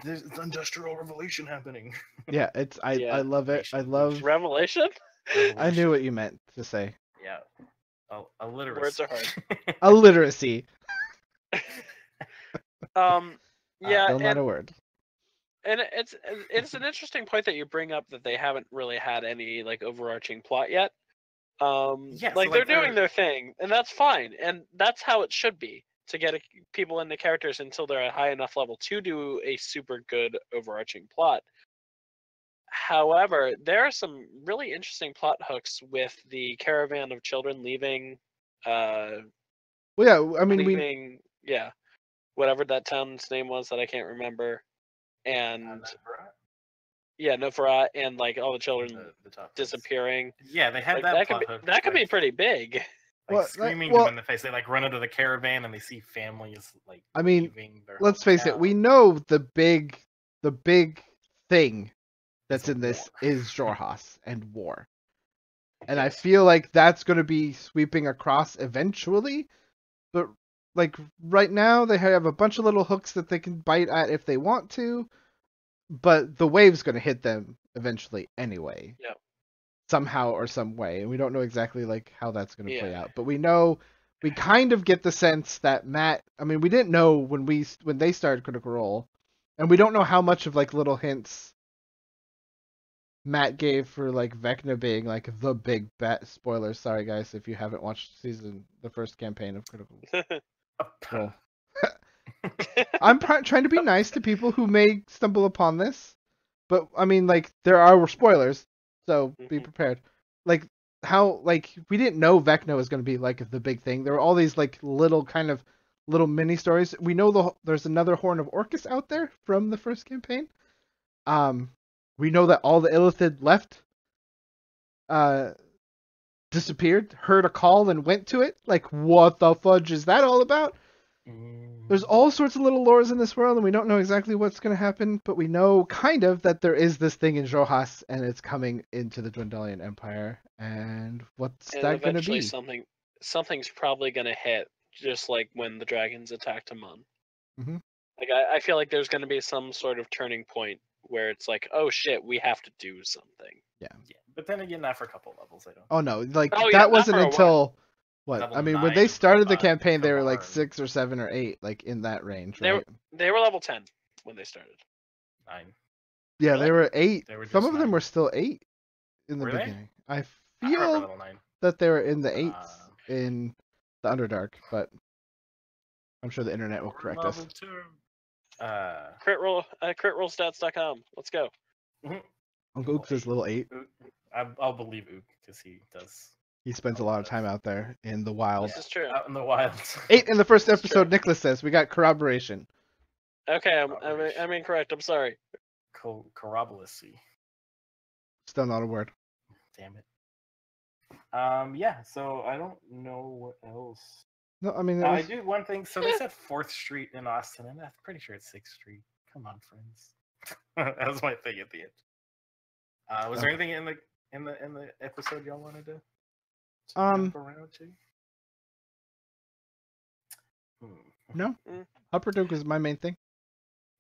There's industrial revolution happening. Yeah, I love it. I love revelation. I knew what you meant to say. Yeah, a literacy. Words are hard. A literacy. Still not a word. And it's an interesting point that you bring up that they haven't really had any like overarching plot yet. Like they're doing their thing, and that's fine, and that's how it should be. To get people into characters until they're at high enough level to do a super good overarching plot. However, there are some really interesting plot hooks with the caravan of children leaving. Whatever that town's name was that I can't remember, and Nofara, and like all the children disappearing. Yeah, they had like, that could be pretty big. Like screaming them in the face. They like run into the caravan and they see families like. I mean, let's face it. We know the big thing that's in this is Xhorhas and war, and I feel like that's going to be sweeping across eventually. But like right now, they have a bunch of little hooks that they can bite at if they want to, but the wave's going to hit them eventually anyway. Yeah. Somehow or some way, and we don't know exactly like how that's going to play out, but we kind of get the sense that Matt, I mean, we didn't know when they started Critical Role, and we don't know how much of like little hints Matt gave for like Vecna being like the big bat. Spoilers, sorry guys if you haven't watched the first campaign of Critical Role. I'm trying to be nice to people who may stumble upon this, but I mean, like, there are spoilers. So be prepared. Like how we didn't know Vecna was going to be like the big thing. There were all these like little mini stories. We know there's another Horn of Orcus out there from the first campaign. We know that all the Illithid left, disappeared, heard a call and went to it. Like, what the fudge is that all about? There's all sorts of little lores in this world, and we don't know exactly what's going to happen, but we know kind of that there is this thing in Rojas, and it's coming into the Dwendalian Empire. And what's And that going to eventually be? something's probably gonna hit, just like when the dragons attacked Amon. Mhm. Like I feel like there's gonna be some sort of turning point where it's like, oh shit, we have to do something. Yeah, but then again, not for a couple levels. I don't. Oh no, like Oh, yeah, that not wasn't for a until what? Level I mean, 9 when they is started the about campaign, they were like Kavarn. 6 or 7 or 8, like in that range, They right? They were level 10 when they started. 9. Yeah, Really? they were 8. They were Some just of them 9. were still 8 in the Were they? beginning. I I remember feel level 9. that they were in the 8s in the Underdark, but I'm sure the internet will correct us. Level 2. Critrolstats.com. Let's go. Uncle Ook says little 8. I'll believe Ook because he does. He spends a lot of time out there in the wild. This is true. Out in the wild. 8 in the first This is episode, true. Nicholas says. We got corroboration. Okay, I'm incorrect. I'm sorry. Corroboracy. Still not a word. Damn it. Yeah. So I don't know what else. No, I mean, I do one thing. So they said 4th Street in Austin, and I'm pretty sure it's 6th Street. Come on, friends. That was my thing at the end. Was there anything in the episode y'all wanted to jump around to? No. Hupperdook is my main thing.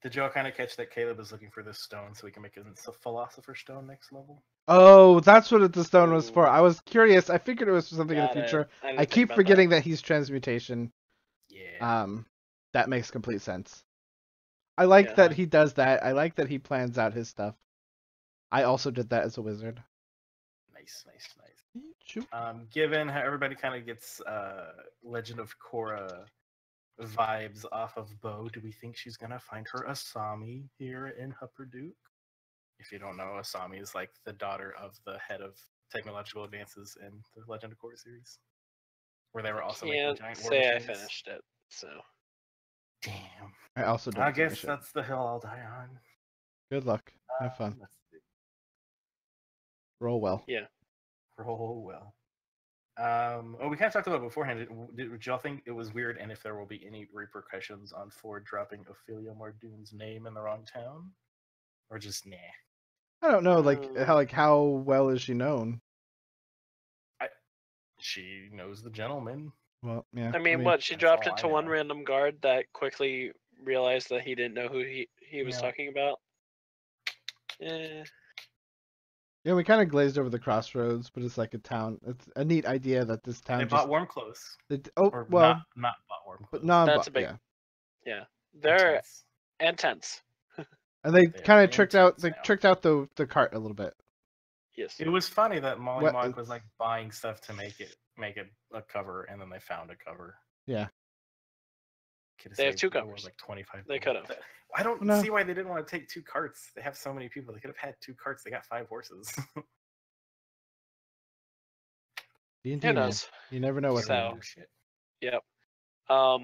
Did y'all kind of catch that Caleb is looking for this stone so we can make it a Philosopher's Stone next level? Oh, that's what the stone was for. I was curious. I figured it was for something in the future. I keep forgetting that he's transmutation. Yeah. That makes complete sense. I like that he does that. I like that he plans out his stuff. I also did that as a wizard. Nice. Shoot. Given how everybody kind of gets Legend of Korra vibes off of Bo, do we think she's gonna find her Asami here in Hupperdook? If you don't know, Asami is like the daughter of the head of technological advances in the Legend of Korra series, where they were also making giant war machines. I finished it, so. Damn. I also did. I guess that's the hill I'll die on. Good luck. Have fun. Roll well. Yeah. Roll well. We kind of talked about it beforehand. Did y'all think it was weird, and if there will be any repercussions on Ford dropping Ophelia Mardoon's name in the wrong town, or just nah? I don't know. How well is she known? She knows the gentleman. Well, yeah. I mean, what? She dropped it to one random guard that quickly realized that he didn't know who he was talking about. Yeah, we kind of glazed over the crossroads, but it's like a town. It's a neat idea that this town. They bought warm clothes. Not bought warm clothes. But that's a big. Yeah, they're intense. And they kind of tricked out. They tricked out the cart a little bit. Yes. It was funny that Molly Monk was like buying stuff to make it a cover, and then they found a cover. Yeah. They have 2 covers. Like 25. They could have. I don't see why they didn't want to take 2 carts. They have so many people. They could have had 2 carts. They got 5 horses. Who knows? You never know what's going on. Yep. I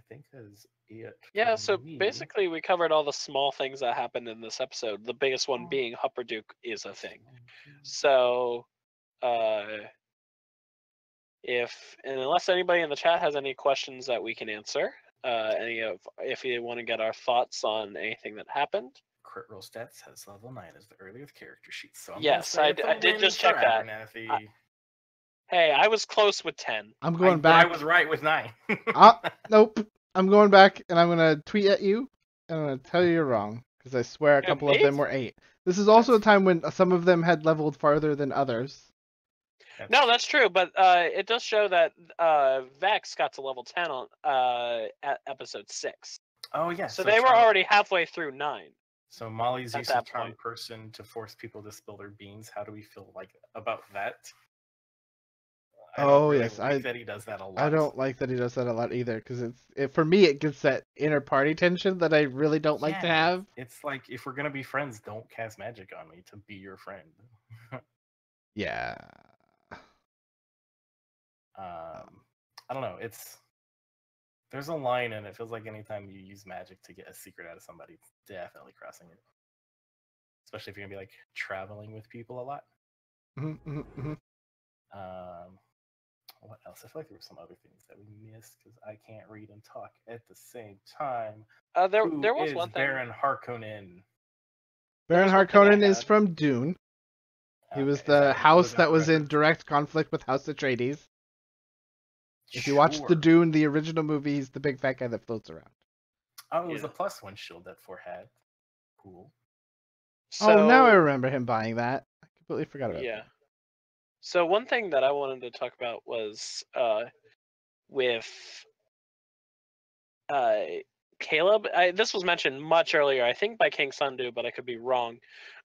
think that's it. Yeah, so basically we covered all the small things that happened in this episode. The biggest one being Hupperdook is a thing. So, unless anybody in the chat has any questions that we can answer, if you want to get our thoughts on anything that happened. Crit Roll Stats has level 9 as the earliest character sheet. So yes, I did just check that. Hey, I was close with 10. I'm going back. I was right with 9. Nope. I'm going back and I'm going to tweet at you and I'm going to tell you you're wrong because I swear a couple of them were 8. This is also a time when some of them had leveled farther than others. No, that's true, but it does show that Vex got to level 10 on at episode 6. Oh, yeah. So they were already halfway through 9. So Molly's use of charm person to force people to spill their beans. How do we feel about that? Yes, I like that he does that a lot. I don't like that he does that a lot either, because for me it gets that inner party tension that I really don't like to have. It's like, if we're gonna be friends, don't cast magic on me to be your friend. Yeah. I don't know. There's a line, and it feels like anytime you use magic to get a secret out of somebody, it's definitely crossing it. Especially if you're gonna be like traveling with people a lot. What else? I feel like there were some other things that we missed because I can't read and talk at the same time. There Who was is one thing. Baron Harkonnen? Baron was one thing I Harkonnen is had. from Dune. He was Okay, is the house that was in reference? direct conflict with House Atreides. If you watch the Sure. Dune, the original movie, he's the big fat guy that floats around. Oh, it was Yeah. a +1 shield that 4 had. Cool. So, Oh, now I remember him buying that. I completely forgot about yeah. that. So one thing that I wanted to talk about was with Caleb. This was mentioned much earlier, I think by King Sundu, but I could be wrong.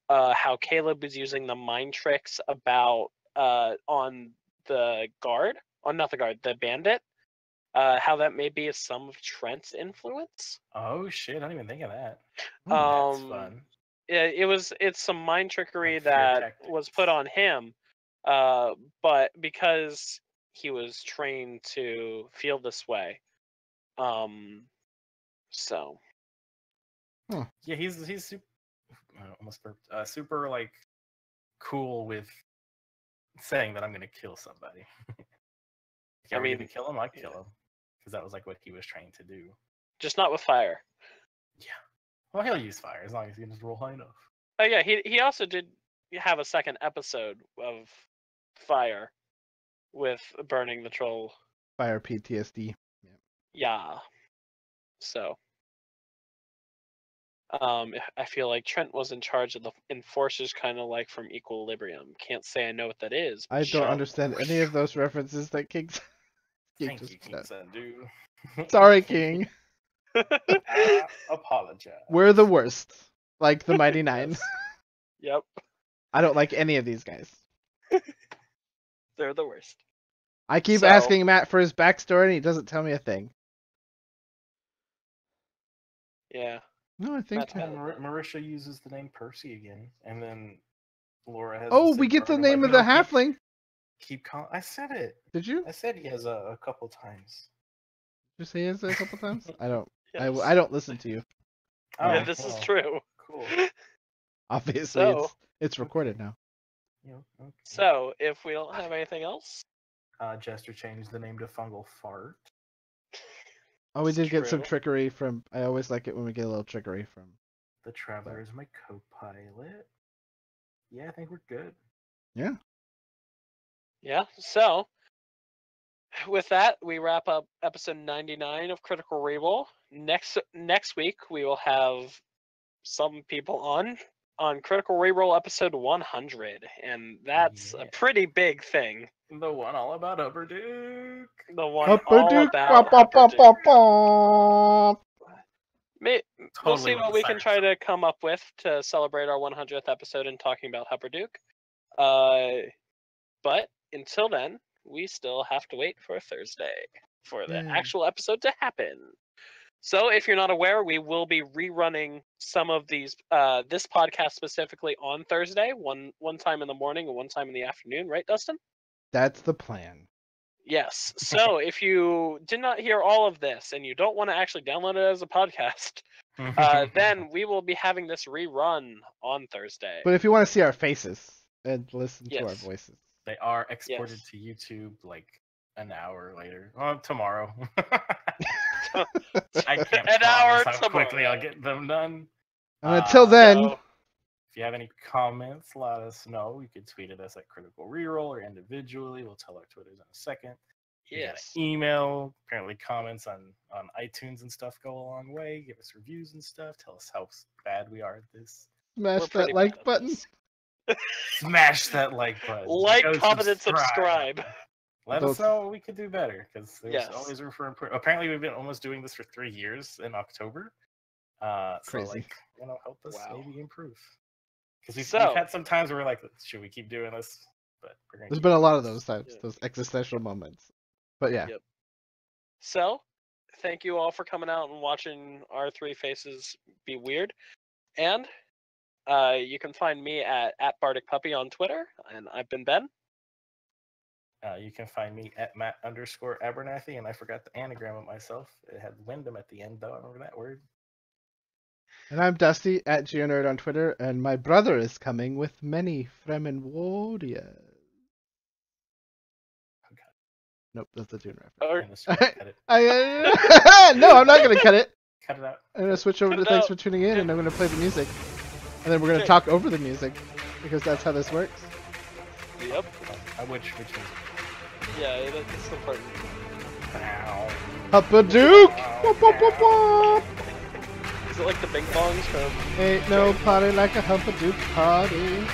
How Caleb was using the mind tricks about on the guard, not the guard, the bandit. How that may be some of Trent's influence. Oh shit! I didn't even think of that. Oh, That's fun. It's some mind trickery Like fear that tactics. was put on him, but because he was trained to feel this way, so Yeah, he's super, almost burped, super like cool with saying that I'm gonna kill somebody. If I I were mean, gonna kill him, I'd yeah. kill him because that was like what he was trained to do. just not with fire. Yeah. Well, he'll use fire as long as he can just roll high enough. Oh yeah, he also did have a second episode of fire with burning the troll. fire PTSD. Yeah. So I feel like Trent was in charge of the enforcers, kind of like from Equilibrium. Can't say I know what that is. I but don't sure. understand any of those references that King Thank just you, King Sandu. Sorry, King. I apologize. We're the worst. Like the Mighty Nein. Yes. Yep, I don't like any of these guys. they're the worst. I keep So- asking Matt for his backstory and he doesn't tell me a thing. Yeah. No, I think. Matt's got And Marisha uses the name Percy again, and then Laura has. Oh, the we same get the part, name like, of the no, halfling. Keep calling. I said it. Did you? I said he has a couple times. Did you say it a couple times? I don't. Yes. I don't listen to you. Yeah, Oh, this is well, true. Cool. Obviously, So- it's recorded now. Yeah, okay. So if we don't have anything else, Jester changed the name to Fungal Fart. Oh, we It's did get some true. trickery from. I always like it when we get a little trickery from. The Traveler is my co-pilot. Yeah, I think we're good. Yeah. yeah. So with that, we wrap up episode 99 of Critical ReRoll. Next week we will have some people on Critical ReRoll episode 100, and that's a Yeah. pretty big thing. The one all about Hupperdook. The one all about Hupperdook. We'll Totally see with what the we can siren try song. to come up with to celebrate our 100th episode and talking about Hupperdook. But until then, we still have to wait for Thursday for the Yay. actual episode to happen. So if you're not aware, we will be rerunning some of these, this podcast specifically on Thursday, one time in the morning and one time in the afternoon, right, Dustin? That's the plan. Yes. So if you did not hear all of this and you don't want to actually download it as a podcast, then we will be having this rerun on Thursday. But if you want to see our faces and listen to our Yes. voices, They are exported Yes. to YouTube like an hour later. Well, tomorrow. I can't An hour promise how quickly tomorrow. I'll get them done. and until then, So, If you have any comments, let us know. You can tweet at us at Critical Reroll or individually. We'll tell our Twitters in a second. You got yes. an email. Apparently, comments on iTunes and stuff go a long way. Give us reviews and stuff. Tell us how bad we are at this. smash We're pretty that like bad at button. this. Smash that like button. Like, Go comment, and subscribe. Let Those- us know what we could do better because there's Yes. always room for improvement. Apparently, we've been almost doing this for 3 years in October. So, Crazy. like, help us Wow. maybe improve. Because we've So- had some times where we're like, should we keep doing this? But we're gonna There's keep been a doing lot of this. those times, Yeah. those existential moments. But yeah, Yep. So, thank you all for coming out and watching our three faces be weird. And you can find me at Bardic Puppy on Twitter, and I've been Ben. You can find me at Matt_Abernathy, and I forgot the anagram of myself. It had Wyndham at the end, though. I remember that word. and I'm Dusty at GeoNerd on Twitter, and my brother is coming with many Fremen warriors. Nope, that's a Dune reference. Or, And the sword, cut it. No, I'm not gonna cut it. Cut it out. I'm gonna switch over Cut to it thanks out. for tuning in, and I'm gonna play the music, and then we're gonna Okay. talk over the music because that's how this works. yep. Which is Yeah, that's the part. Hupperdook! Whoop, whoop, whoop, whoop. Is it like the bing bongs from? Ain't no party like a Hupperdook party.